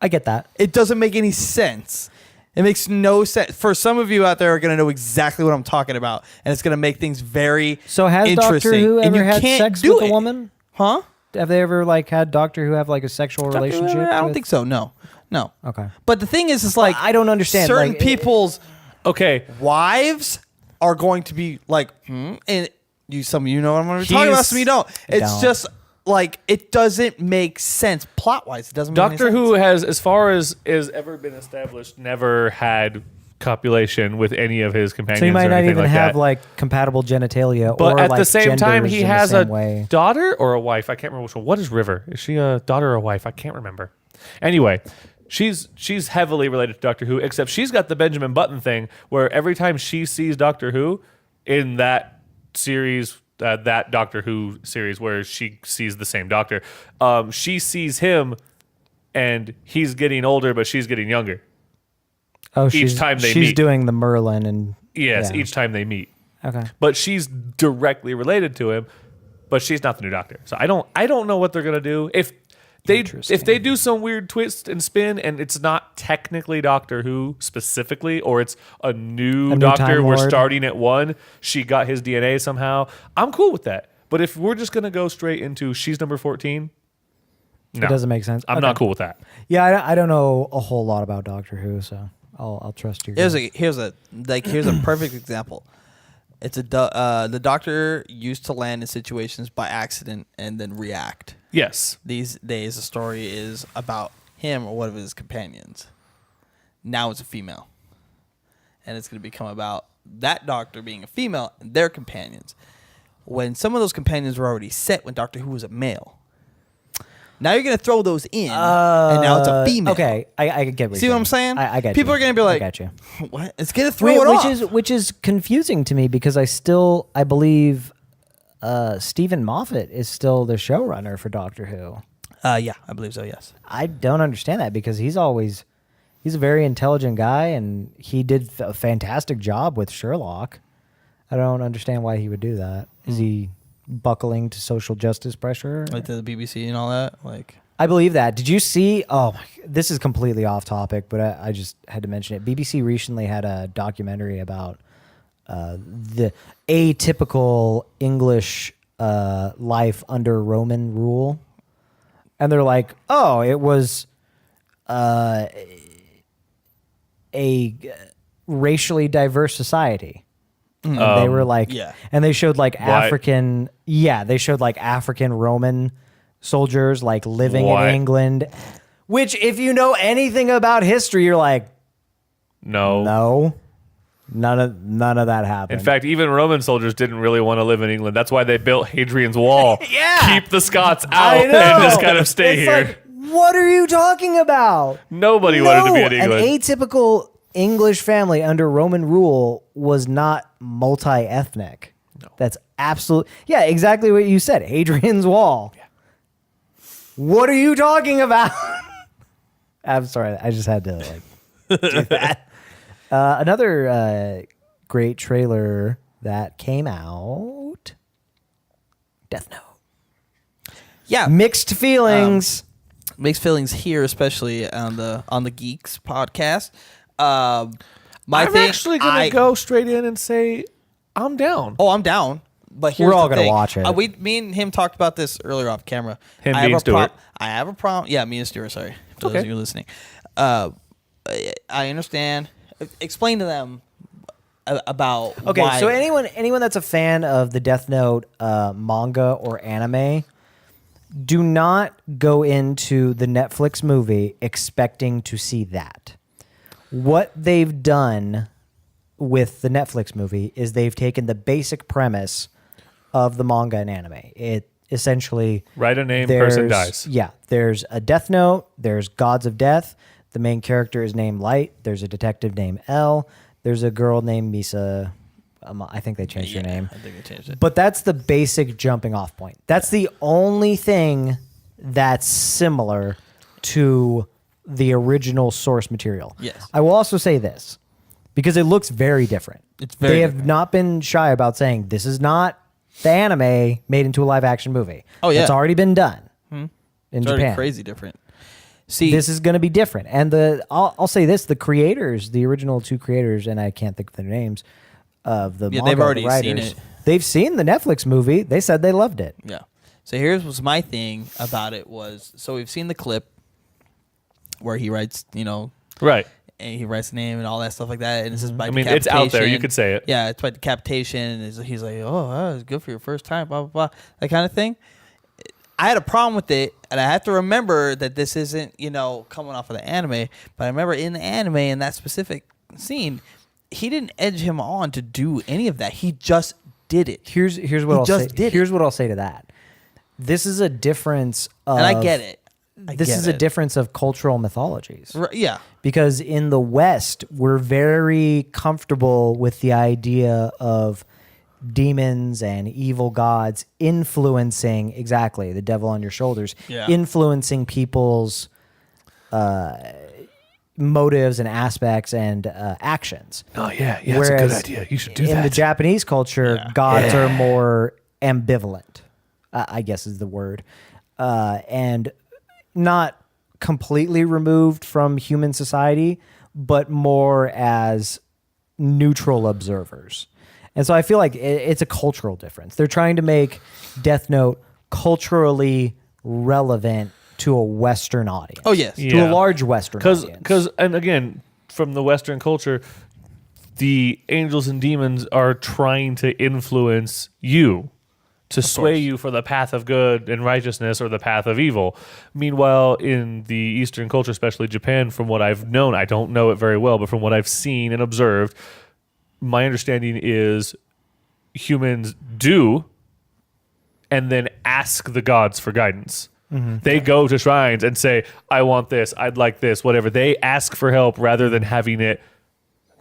I get that. It doesn't make any sense. It makes no sense. For some of you out there are going to know exactly what I'm talking about, and it's going to make things very So has interesting. Doctor Who And you ever had can't sex do with it. a woman? Huh? Have they ever like had Doctor Who have like a sexual Doctor Who? relationship? I don't with- think so. No. Okay. But the thing is, like I don't understand, certain like, people's Okay, wives are going to be like, and some of you know what I'm going to be talking about, He's- some of you don't. It's don't. just like it doesn't make sense plot wise. It doesn't. Make Doctor any sense. Who has, as far as is ever been established, never had copulation with any of his companions. So he might or not anything even like have that. like compatible genitalia, But or at like the same time, genders he in the has same a way. daughter or a wife. I can't remember which one. What is River? Is she a daughter or a wife? I can't remember. Anyway, she's heavily related to Doctor Who, except she's got the Benjamin Button thing, where every time she sees Doctor Who in that series, that Doctor Who series where she sees the same Doctor, she sees him, and he's getting older, but she's getting younger. Oh, each time they she's meet. doing the Merlin and Yes, yeah. each time they meet. Okay. But she's directly related to him, but she's not the new Doctor. So I don't know what they're gonna do if they do some weird twist and spin and it's not technically Doctor Who specifically, or it's a new Doctor. Time We're Lord. starting at 1. She got his DNA somehow. I'm cool with that. But if we're just gonna go straight into she's number 14, no, It doesn't make sense. I'm not cool with that. Yeah, I don't know a whole lot about Doctor Who, so I'll trust you. Here's a perfect example. It's the Doctor used to land in situations by accident and then react. Yes. These days, the story is about him or one of his companions. Now it's a female, and it's going to become about that Doctor being a female and their companions. When some of those companions were already set when Doctor Who was a male. Now you're going to throw those in, and now it's a female. Okay, I get what See you're what I'm saying. saying? I get People you. are going to be like, I got you. what? It's going to throw it off. Which is confusing to me because I believe Stephen Moffat is still the showrunner for Doctor Who. Yeah, I believe so, yes. I don't understand that because he's a very intelligent guy and he did a fantastic job with Sherlock. I don't understand why he would do that. Is he buckling to social justice pressure? Like the BBC and all that? Like, I believe that. Did you see? Oh, this is completely off topic, but I just had to mention it. BBC recently had a documentary about the atypical English life under Roman rule, and they're like, "Oh, it was a racially diverse society." And they were like, yeah. and they showed like What? African Roman soldiers like living What? in England, which if you know anything about history, you're like, no, none of that happened. In fact, even Roman soldiers didn't really want to live in England. That's why they built Hadrian's Wall. Yeah. Keep the Scots I out know. and just kind of stay It's here. like, what are you talking about? Nobody wanted to be in An England. atypical English family under Roman rule was not multi-ethnic. No. That's yeah, exactly what you said. Hadrian's Wall. Yeah. What are you talking about? I'm sorry, I just had to do that. Another great trailer that came out. Death Note. yeah. Mixed feelings. Mixed feelings here, especially on the Geeks podcast. I'm actually going to go straight in and say I'm down. Oh, I'm down. But here's We're all the gonna thing. watch it. Me and him talked about this earlier off camera. Him I being have a Stuart. I have a problem. Yeah, me and Stuart. Sorry, for those okay. of you listening. I understand. Explain to them about Okay, why. so anyone that's a fan of the Death Note manga or anime, do not go into the Netflix movie expecting to see that. What they've done with the Netflix movie is they've taken the basic premise of the manga and anime. It essentially Write a name, person dies. Yeah, there's a Death Note. There's gods of death. The main character is named Light. There's a detective named L. There's a girl named Misa. I think they changed her name. I think they changed it. But that's the basic jumping off point. That's the only thing that's similar to the original source material. Yes. I will also say this because it looks very different. It's very They have different. not been shy about saying this is not the anime made into a live action movie. Oh, yeah. It's already been done in It's already Japan. crazy different. See, This is going to be different. And I'll say this, the creators, the original two creators, and I can't think of their names, of the Yeah, manga, they've already the writers, seen it. They've seen the Netflix movie. They said they loved it. yeah. So here's what's my thing about it was, so we've seen the clip where he writes, Right. and he writes the name and all that stuff like that, and it says by I mean, it's out there. You decapitation. could say it. Yeah, it's by decapitation, and he's like, oh, that was good for your first time, blah, blah, blah, that kind of thing. I had a problem with it, and I have to remember that this isn't, coming off of the anime, but I remember in the anime, in that specific scene, he didn't edge him on to do any of that. He just did it. Here's what I'll say. Here's what I'll say to that. This is a difference of, and I get it. This is a difference of cultural mythologies. Yeah. Because in the West, we're very comfortable with the idea of demons and evil gods influencing, exactly, the devil on your shoulders, influencing people's motives and aspects and actions. Oh, yeah. Whereas that's a good idea. You should do that. In the Japanese culture, gods are more ambivalent, I guess is the word. And not completely removed from human society, but more as neutral observers. And so I feel like it's a cultural difference. They're trying to make Death Note culturally relevant to a Western audience. Oh, yes. To a large Western audience. Because, and again, from the Western culture, the angels and demons are trying to influence you, to sway you for the path of good and righteousness or the path of evil. Meanwhile, in the Eastern culture, especially Japan, from what I've known, I don't know it very well, but from what I've seen and observed, my understanding is humans do and then ask the gods for guidance. Mm-hmm. They go to shrines and say, I want this, I'd like this, whatever. They ask for help rather than having it,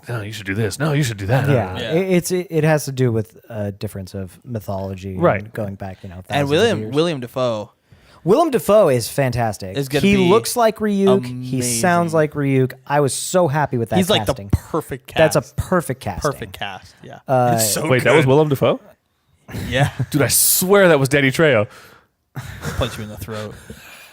no, you should do this. No, you should do that. Yeah. It has to do with a difference of mythology, right? And going back, and William Dafoe. Willem Dafoe is fantastic. He looks like Ryuk. Amazing. He sounds like Ryuk. I was so happy with that. He's casting. like the perfect cast. That's a perfect casting. Perfect cast. Yeah. It's so wait, good. That was Willem Dafoe? Yeah. Dude, I swear that was Danny Trejo. Punch you in the throat.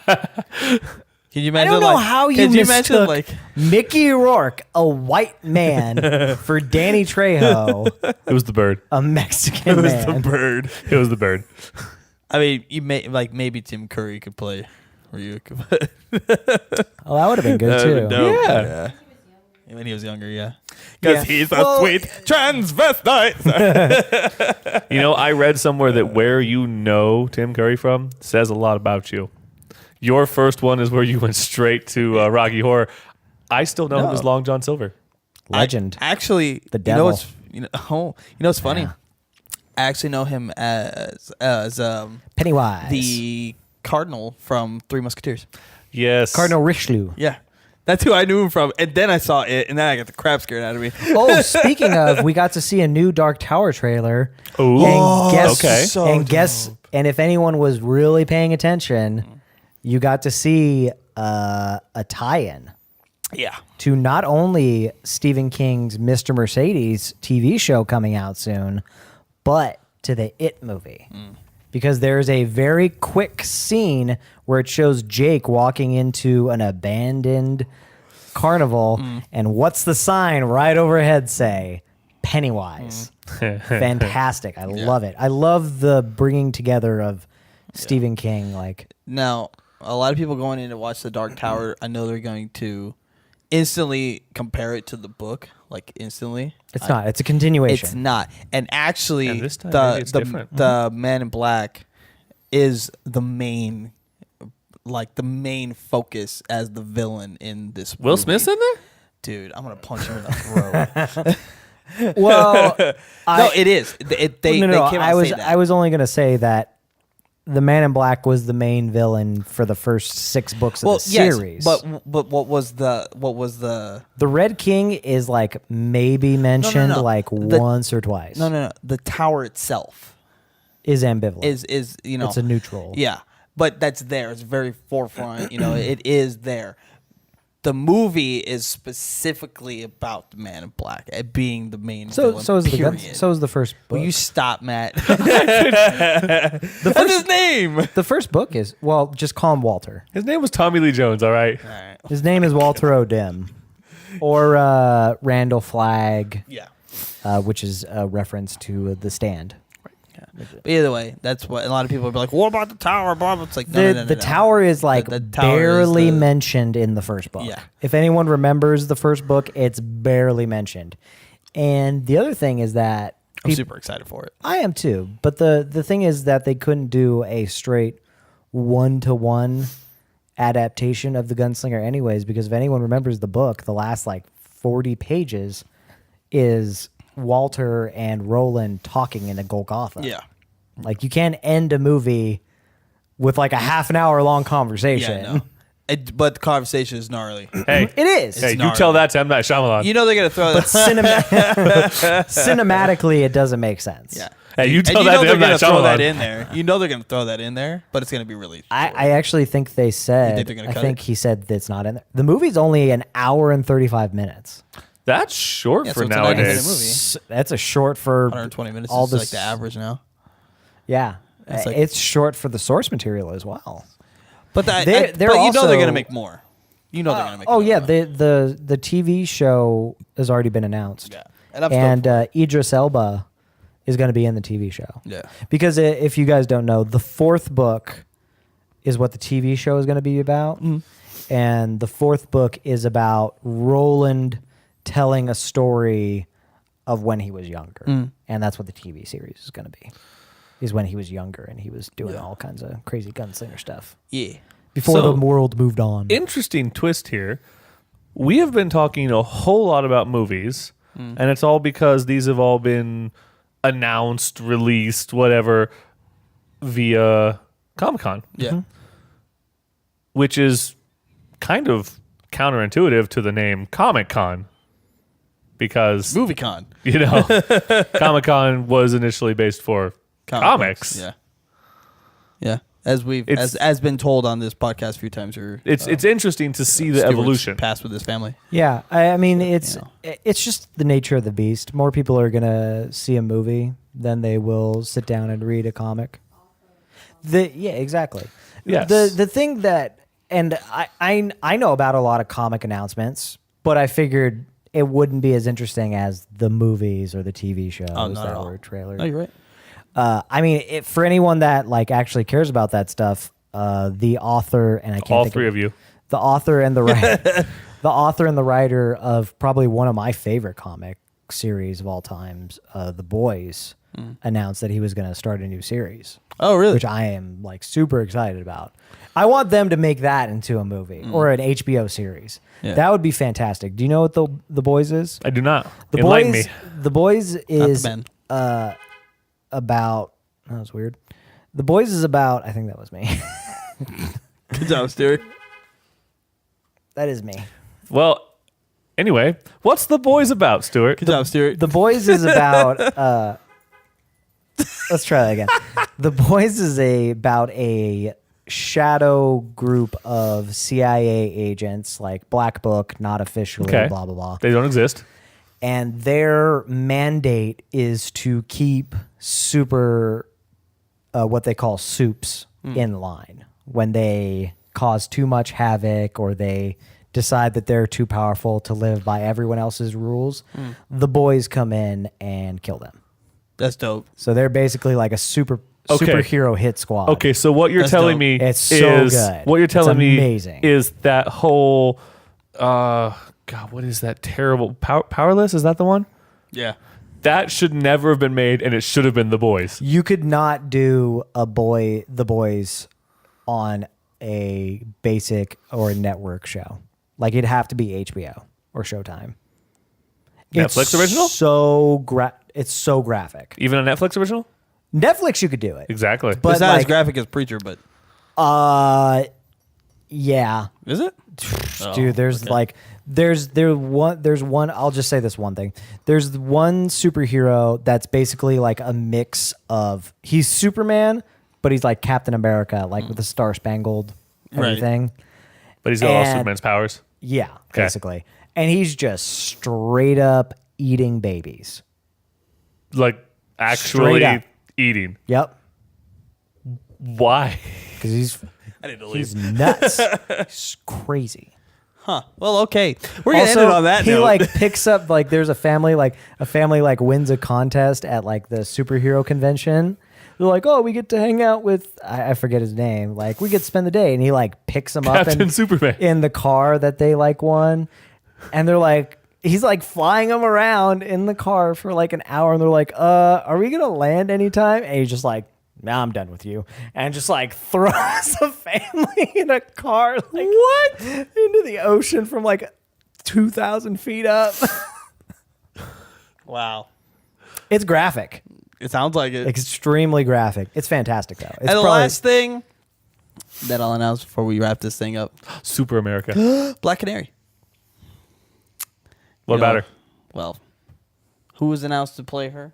Can you imagine? I don't know how you mistook Mickey Rourke, a white man, for Danny Trejo. It was the bird. A Mexican man. It was the bird. It was the bird. I mean, you may maybe Tim Curry could play Ryuk. Oh, that would have been good too. Yeah. When he was younger, yeah. Because he's a sweet transvestite. I read somewhere that where you know Tim Curry from says a lot about you. Your first one is where you went straight to Rocky Horror. I still know him as Long John Silver. Legend. Actually, the devil. What's funny? Yeah. I actually know him as Pennywise, the Cardinal from Three Musketeers. Yes, Cardinal Richelieu. Yeah, that's who I knew him from. And then I saw it, and then I got the crap scared out of me. Oh, speaking of, we got to see a new Dark Tower trailer. Ooh, and if anyone was really paying attention, you got to see a tie-in. Yeah. To not only Stephen King's Mr. Mercedes TV show coming out soon, but to the It movie. Because there's a very quick scene where it shows Jake walking into an abandoned carnival, and what's the sign right overhead say? Pennywise. Fantastic. I love it. I love the bringing together of Stephen King. Now, a lot of people going in to watch The Dark Tower, I know they're going to instantly compare it to the book, instantly. It's not. It's a continuation. It's not. And actually, this time the Man in Black is the main focus as the villain in this movie. Will Smith's in there? Dude, I'm going to punch him in the throat. Well, no, it is. They came out and say that. I was only going to say that the Man in Black was the main villain for the first 6 books of the series. But what was the The Red King is maybe mentioned once or twice. No. The tower itself is ambivalent. Is it's a neutral. Yeah, but that's there. It's very forefront. It is there. The movie is specifically about the Man in Black being the main villain. So is the first book. Will you stop, Matt? That's his name. The first book is just call him Walter. His name was Tommy Lee Jones. All right. His name is Walter O'Dim, or Randall Flagg. Yeah. Which is a reference to The Stand. But either way, that's what a lot of people will be like, what about the tower, Bob? It's like, the tower is the barely mentioned in the first book. Yeah. If anyone remembers the first book, it's barely mentioned. And the other thing is that I'm super excited for it. I am too. But the thing is that they couldn't do a straight 1-to-1 adaptation of the Gunslinger anyways, because if anyone remembers the book, the last like 40 pages is Walter and Roland talking in a Golgotha. Yeah. Like you can't end a movie with like a half an hour long conversation. Yeah, no. But the conversation is gnarly. Hey, It is. hey, you gnarly. tell that to M. Night Shyamalan. You know they're gonna throw But that. cinematically, it doesn't make sense. Yeah. Hey, you And tell you that know to they're M. Night gonna throw that Shyamalan. in there. You know they're gonna throw that in there, but it's gonna be really. I actually think they said. You think they're gonna I cut think it? he said that's not in there. The movie's only an hour and 35 minutes. That's short Yeah, for so it's a 90-minute nowadays. movie. That's a short for 120 minutes all is the like the average now. Yeah, It's like- it's short for the source material as well. But that, They're but you know also- they're gonna make more. You know they're gonna make. Oh more. yeah, the TV show has already been announced. Yeah. And I'm stoked for it. Idris Elba is going to be in the TV show. Yeah. Because if you guys don't know, the fourth book is what the TV show is going to be about. And the fourth book is about Roland telling a story of when he was younger. And that's what the TV series is going to be. Is when he was younger and he was doing all kinds of crazy gunslinger stuff. Yeah. Before So- the world moved on. Interesting twist here. We have been talking a whole lot about movies, and it's all because these have all been announced, released, whatever, via Comic-Con, Yeah. which is kind of counterintuitive to the name Comic-Con. Because, MovieCon. you know, Comic-Con was initially based for comics. Yeah. Yeah. As we've as been told on this podcast a few times, or It's interesting to see the Stuart's evolution. past with his family. Yeah, I mean it's You it's just the nature of the beast. More people are gonna see a movie than they will sit down and read a comic. Exactly. Yes. The thing that and I know about a lot of comic announcements, but I figured it wouldn't be as interesting as the movies or the TV shows not at that all. were trailers. No, you're right. I mean, for anyone that like actually cares about that stuff, the author and I can't All think three of you. the author and the writer, the author and the writer of probably one of my favorite comic series of all times, The Boys, announced that he was going to start a new series, Oh, really? which I am like super excited about. I want them to make that into a movie or an HBO series. Yeah. That would be fantastic. Do you know what the Boys is? I do not. The Enlighten Boys. me. The Boys is Ben. about. That was weird. The Boys is about. I think that was me. Good job, Stuart. That is me. Well, anyway, what's The Boys about, Stuart? Good job, Stuart. The Boys is about. Let's try that again. The Boys is about a shadow group of CIA agents, like Black Book, not officially, Okay. blah blah blah. They don't exist. And their mandate is to keep what they call soups in line when they cause too much havoc or they decide that they're too powerful to live by everyone else's rules. The Boys come in and kill them. That's dope. So they're basically like a Okay. superhero hit squad. Okay, so what you're That's telling dope. me It's so is good. what you're It's telling me amazing. is that whole God, what is that terrible Powerless? Is that the one? Yeah. That should never have been made, and it should have been The Boys. You could not do The Boys on a basic or a network show. Like it'd have to be HBO or Showtime. Netflix original? It's so graphic. Even a Netflix original? Netflix, you could do it. Exactly. But it's not as like- graphic as Preacher, but Yeah, is it? dude. There's one. I'll just say this one thing. There's one superhero that's basically like a mix of he's Superman, but he's like Captain America, like with the Star Spangled Right. everything. But he's got all And- Superman's powers. Yeah, Okay. basically. And he's just straight up eating babies. Like actually Straight up. eating. Yep. Why? Because he's I need to he's nuts. He's crazy. Huh. Well, okay. We're gonna end it on that he note. like picks up like there's a family like wins a contest at like the superhero convention. They're like, oh, we get to hang out with I forget his name. Like we get to spend the day, and he like picks them up Captain Superman. in the car that they like won, and they're like. He's like flying them around in the car for like an hour, and they're like, "Are we gonna land anytime?" And he's just like, now I'm done with you, and just like throws a family in a car, like what, into the ocean from like 2,000 feet up. Wow. It's graphic. It sounds like it. Extremely graphic. It's fantastic though. It's And the last thing that I'll announce before we wrap this thing up: Super America. Black Canary. What You about know, her? Well, who was announced to play her?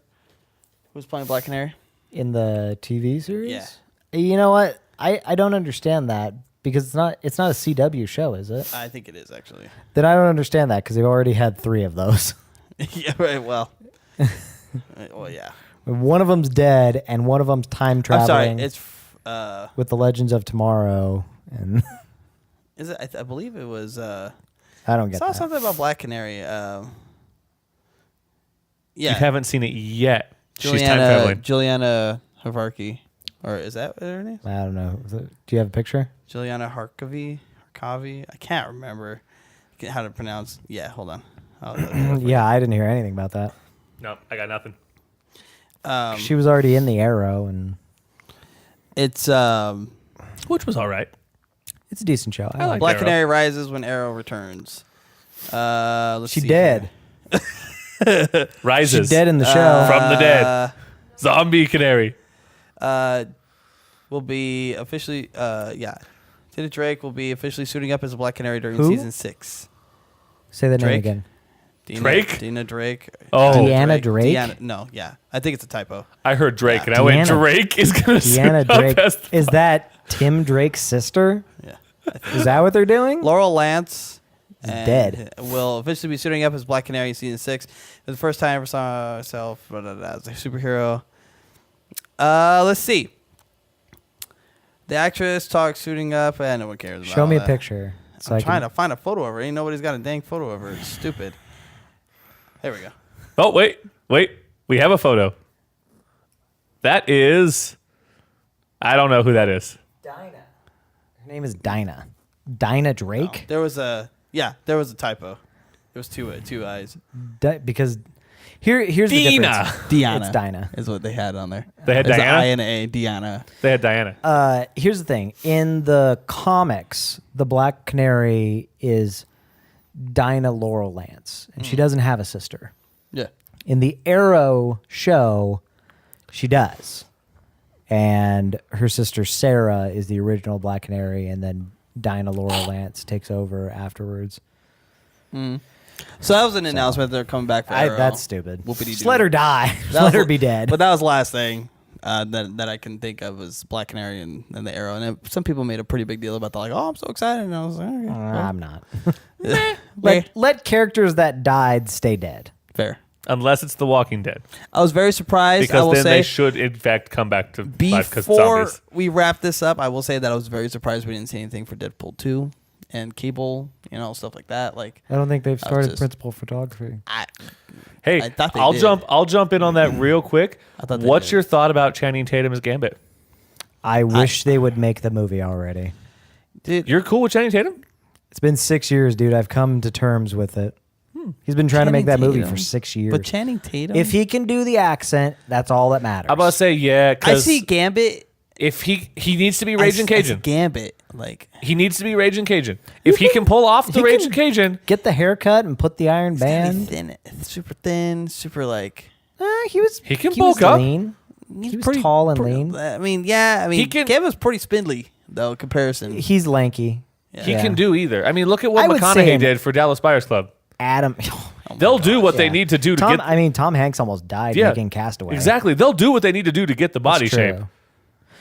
Who's playing Black Canary? in the TV series. Yeah. You know what? I don't understand that because it's not a CW show, is it? I think it is actually. Then I don't understand that because they've already had 3 of those. Yeah. Right. Well. Well, yeah. One of them's dead, and one of them's time I'm traveling. sorry. It's with the Legends of Tomorrow, and Is it? I believe it was. I don't I get saw that. something about Black Canary. Yeah. You haven't seen it yet. She's time traveling. Juliana Havarki, or is that what her name? I don't know. Do you have a picture? Juliana Harkavi. I can't remember how to pronounce. Yeah, hold on. Yeah, I didn't hear anything about that. No, I got nothing. She was already in the Arrow, and It's Which was all right. it's a decent show. I like Black Arrow. Canary rises when Arrow returns. Let's She see dead. here. Rises. She's dead in the show. From the dead. Zombie Canary. Will be officially Tina Drake will be officially suiting up as a Black Canary during Who? season 6. Say the name Drake? again. Drake? Dina Drake. Oh. Deanna Drake? No, yeah. I think it's a typo. I heard Drake, Yeah. and I went, Deanna. Drake is going to suit Deanna up Drake. as the- Is that Tim Drake's sister? Yeah. Is that what they're doing? Laurel Lance dead. will officially be suiting up as Black Canary in season 6. For the first time I ever saw herself as a superhero. Let's see. The actress talks suiting up, and no one cares about Show me a that. picture. So I'm I trying can, to find a photo of her. Ain't nobody's got a dang photo of her. It's stupid. There we go. Oh, wait. We have a photo. That is... I don't know who that is. Dinah. Her name is Dinah. Dinah Drake? There was a typo. It was two eyes. Because here's the Dina. difference. Deanna. It's Dinah. Is what they had on there. They had It's Diana? I and A. Deanna. They had Diana. Here's the thing. In the comics, the Black Canary is Dinah Laurel Lance, and she doesn't have a sister. Yeah. In the Arrow show, she does. And her sister Sarah is the original Black Canary, and then Dinah Laurel Lance takes over afterwards. So that was an announcement that they're coming back for Arrow. That's stupid. Whoopity-doo. Just let her die. Just That let was- her be dead. But that was the last thing that I can think of was Black Canary and the Arrow. And some people made a pretty big deal about that, like, oh, I'm so excited. And I was like, okay, I'm not. well, Let characters that died stay dead. fair. Unless it's The Walking Dead. I was very surprised. I Because will then say, they should, in fact, come back to life because before zombies. we wrap this up, I will say that I was very surprised we didn't see anything for Deadpool 2 and Cable, stuff like that. Like, I don't think they've I was started just- principal photography. Hey, I thought they I'll did. jump in on that real quick. I thought they What's did. your thought about Channing Tatum as Gambit? I wish they would make the movie already. dude, You're cool with Channing Tatum? It's been 6 years, dude. I've come to terms with it. He's been trying to make that Channing movie Tatum. for 6 years. but Channing Tatum. If he can do the accent, that's all that matters. I'm about to say yeah, I because see Gambit. if he needs to be Raging Cajun. Gambit. Like, He needs to be Raging Cajun. If he can pull off the He Raging can- Cajun, Get the haircut and put the Iron Band. thin, super thin, super like. He was. He can was bulk up. lean. He's He was tall and lean. I mean, yeah. I mean, He can- Gambit's pretty spindly though. In comparison. He's lanky. he Yeah. can do either. I mean, look at what I would say McConaughey him- did for Dallas Buyers Club. Adam. They'll do what they Yeah. need to do to Tom, get. Tom Hanks almost died Yeah, making Castaway. Exactly. They'll do what they need to do to get the body It's shape. true.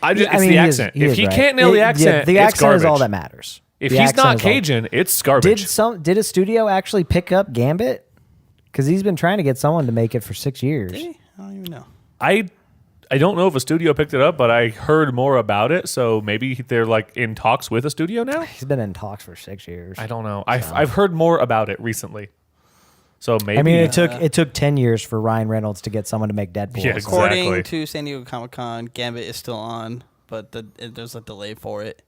It's the he is- accent. If is he right. can't nail the accent, the it's accent is all garbage. that matters. If The he's accent not is all- Cajun, it's garbage. Did a studio actually pick up Gambit? Because he's been trying to get someone to make it for 6 years. I don't even know. I don't know if a studio picked it up, but I heard more about it. So maybe they're like in talks with a studio now. He's been in talks for 6 years. I don't know. I've heard more about it recently. So maybe. I mean, it took 10 years for Ryan Reynolds to get someone to make Deadpool. Yeah, According Exactly. to San Diego Comic-Con, Gambit is still on, but there's a delay for it.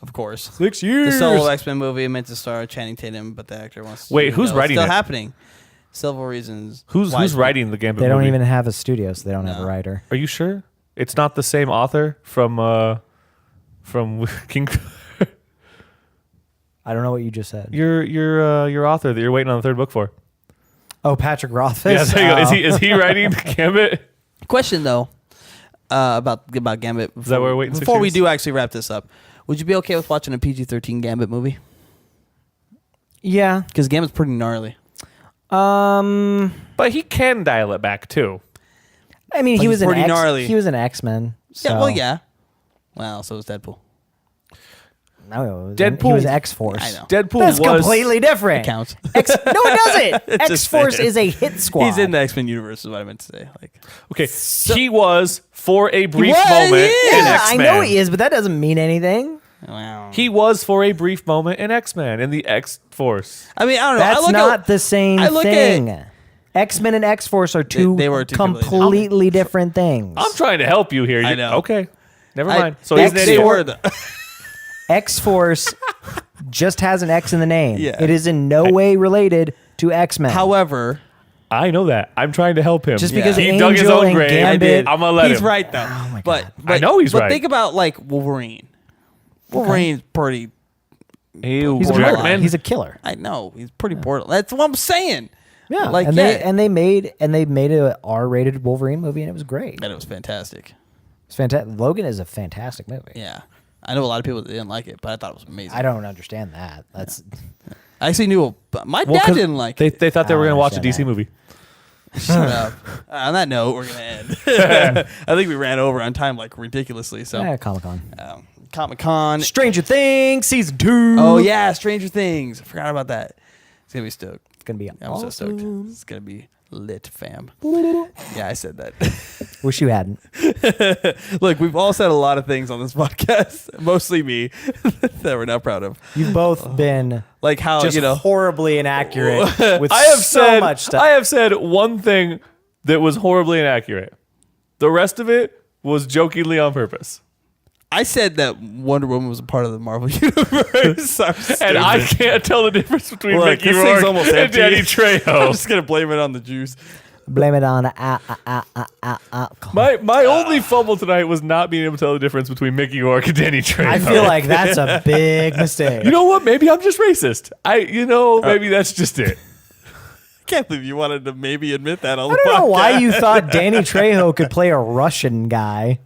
Of course. 6 The years. solo X-Men movie meant to star Channing Tatum, but the actor wants to. Wait, who's it's writing still it? happening. Several reasons. who's why- writing the Gambit They don't movie? even have a studio, so they don't have a No. writer. Are you sure? It's not the same author from King. I don't know what you just said. Your author that you're waiting on the third book for. Oh, Patrick Rothfuss. Yeah, there you go. Is he writing Gambit? Question though, about Gambit. Is that where we're waiting 6 Before we years? do actually wrap this up, would you be okay with watching a PG-13 Gambit movie? Yeah. Because Gambit's pretty gnarly. But he can dial it back too. I mean, But he he's was an pretty gnarly. He was an X-Men. So. Yeah, well, yeah. Well, so was Deadpool. No, he Deadpool- was X-Force. I know. Deadpool That's was completely different. It counts. No, it doesn't. Just X-Force saying. is a hit squad. He's in the X-Men universe, is what I meant to say. Like, okay. He was for a brief was, moment yeah. in Yeah, I X-Men. know he is, but that doesn't mean anything. wow. He was for a brief moment in X-Men in the X-Force. I mean, I don't know. I That's look not at, the same I look thing. X-Men and X-Force are two, they were two completely different things. I'm trying to help you here. I You- know. Okay. Never I- mind. So he's an X- They idiot. were the, X-Force just has an X in the name. Yeah. It is in no way related to X-Men. however, I know that. I'm trying to help him. Just Yeah. because he Angel dug his own and grave. Gambit, I'm gonna let he's him. right though. Oh my but, God. but I know he's but right. think about like Wolverine. Wolverine's pretty. Ew, he's a borderline. murderer. He's a killer. I know he's pretty borderline. That's what I'm saying. Yeah, Like, and yeah. they made an R-rated Wolverine movie, and it was great. And it was fantastic. It's fantastic. Logan is a fantastic movie. Yeah, I know a lot of people that didn't like it, but I thought it was amazing. I don't understand that. That's I actually knew. My Well, dad 'cause didn't like They it. thought they were I going to watch a understand DC that. movie. Shut up. On that note, we're gonna end. I think we ran over on time like ridiculously. So, Comic-Con. Comic Con. Stranger Things season 2. Oh yeah, Stranger Things. I forgot about that. It's gonna be stoked. It's gonna be I'm so awesome. stoked. It's gonna be lit, fam. Yeah, I said that. Wish you hadn't. Look, we've all said a lot of things on this podcast, mostly me, that we're not proud of. You've both been Like how just horribly inaccurate with I have so said much stuff. I have said one thing that was horribly inaccurate. The rest of it was jokingly on purpose. I said that Wonder Woman was a part of the Marvel universe. And I can't tell the difference between Look, Mickey this thing's Rourke almost and empty. Danny I'm Trejo. just gonna blame it on the juice. Blame it on My only fumble tonight was not being able to tell the difference between Mickey Rourke and Danny Trejo. I feel like that's a big mistake. You know what? Maybe I'm just racist. Maybe that's just it. I can't believe you wanted to maybe admit that on I the don't know why podcast. you thought Danny Trejo could play a Russian guy.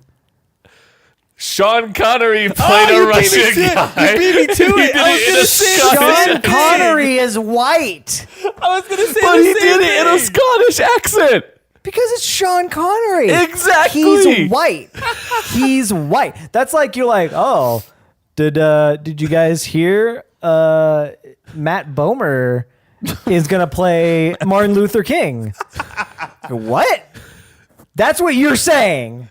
Sean Connery played a Russian guy. You beat me to He it. did I was it in gonna a say Scottish the same Sean thing. Connery is white I was gonna say But the he same did it in a thing. Scottish accent. because it's Sean Connery. Exactly. He's white. He's white. That's like you're like, oh, did you guys hear? Matt Bomer is gonna play Martin Luther King. What? That's what you're saying.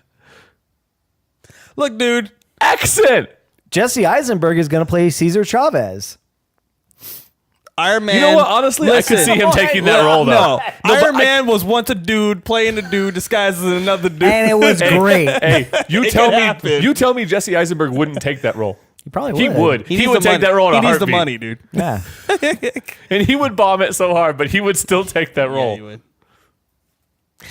Look, dude. Accent. Jesse Eisenberg is gonna play Cesar Chavez. Iron Man. You know what? Honestly, I could see him taking that role, though. No, Iron Man was once a dude playing a dude disguised as another dude. And it was great. Hey, you It tell can me. happen. You tell me Jesse Eisenberg wouldn't take that role. He probably He would. He needs would the take money. that role in He a needs the heartbeat. money, dude. Yeah. And he would bomb it so hard, but he would still take that Yeah, role. you would.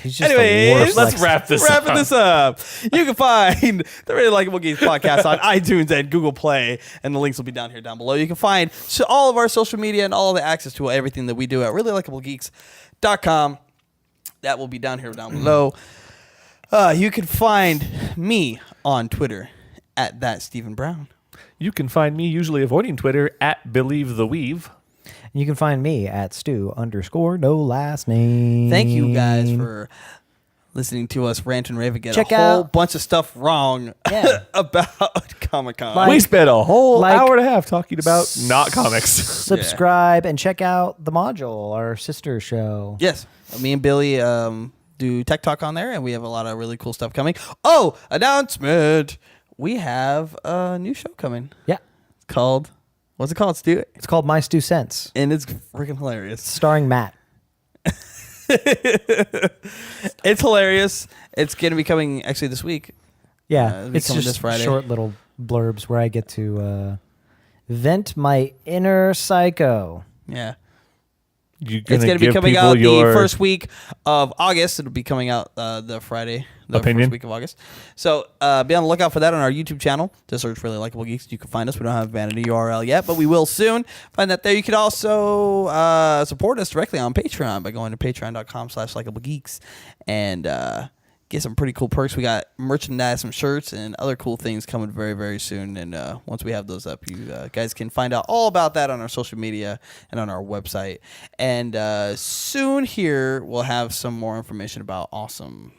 He's just the Anyways, worst let's Lex- wrap this Wrapping up. this up. You can find the Really Likable Geeks podcast on iTunes and Google Play, and the links will be down below. You can find all of our social media and all of the access to everything that we do at reallylikablegeeks.com. That will be down below. You can find me on Twitter at @ThatStephenBrown. You can find me usually avoiding Twitter at BelieveTheWeave. You can find me at Stu_no last name. Thank you guys for listening to us rant and rave and get Check a whole out- bunch of stuff wrong Yeah. about Comic-Con. Like- We spent a whole like- hour and a half talking about not comics. Subscribe and check out The Module, our sister show. Yes, me and Billy do Tech Talk on there, and we have a lot of really cool stuff coming. Oh, announcement! We have a new show coming Yeah. called, what's it called, Stu? It's called My Stu Sense, And it's freaking hilarious. starring Matt. It's hilarious. It's going to be coming actually this week. Yeah. it'll be It's coming just this Friday. short little blurbs where I get to vent my inner psycho. Yeah. You're It's going to be give coming people out your the first week of August. It'll be coming out the Friday the Opinion. first week of August. So be on the lookout for that on our YouTube channel. Just search for Likable Geeks. You can find us. We don't have a vanity URL yet, but we will soon. Find that there. You can also support us directly on Patreon by going to patreon.com/likablegeeks and get some pretty cool perks. We got merchandise, some shirts, and other cool things coming very, very soon. And once we have those up, you guys can find out all about that on our social media and on our website. And soon here, we'll have some more information about Awesome.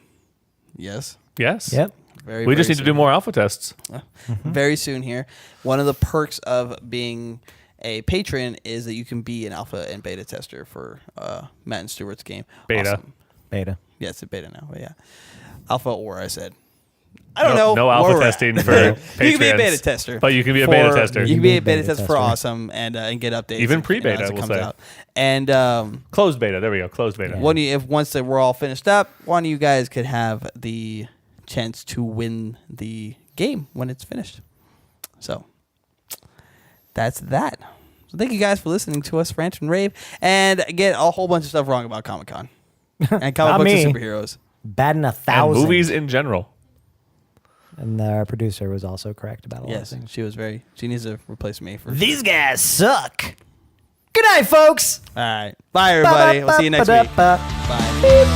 Yes? Yes. Yep. We just need to do more alpha tests. Very soon here. One of the perks of being a patron is that you can be an alpha and beta tester for Matt and Stuart's game. Beta. Awesome. Beta. Yeah, it's a beta now, but yeah. Alpha or I said. I don't know. No alpha testing for patrons. You can be a beta tester. But you can be a beta tester. You can be a beta tester for Awesome and get updates. Even as pre-beta, it we'll comes say. out. And Closed beta. There we go. Closed beta. once that we're all finished up, one of you guys could have the chance to win the game when it's finished. So that's that. So thank you guys for listening to us rant and rave and get a whole bunch of stuff wrong about Comic-Con and comic books and superheroes. Batting 1,000. And movies in general. And our producer was also correct about a lot of Yes, things. she needs to replace me for. These guys suck. Good night, folks. All right, bye everybody. We'll see you next week. Ba-da-ba-ba-da-ba. Bye.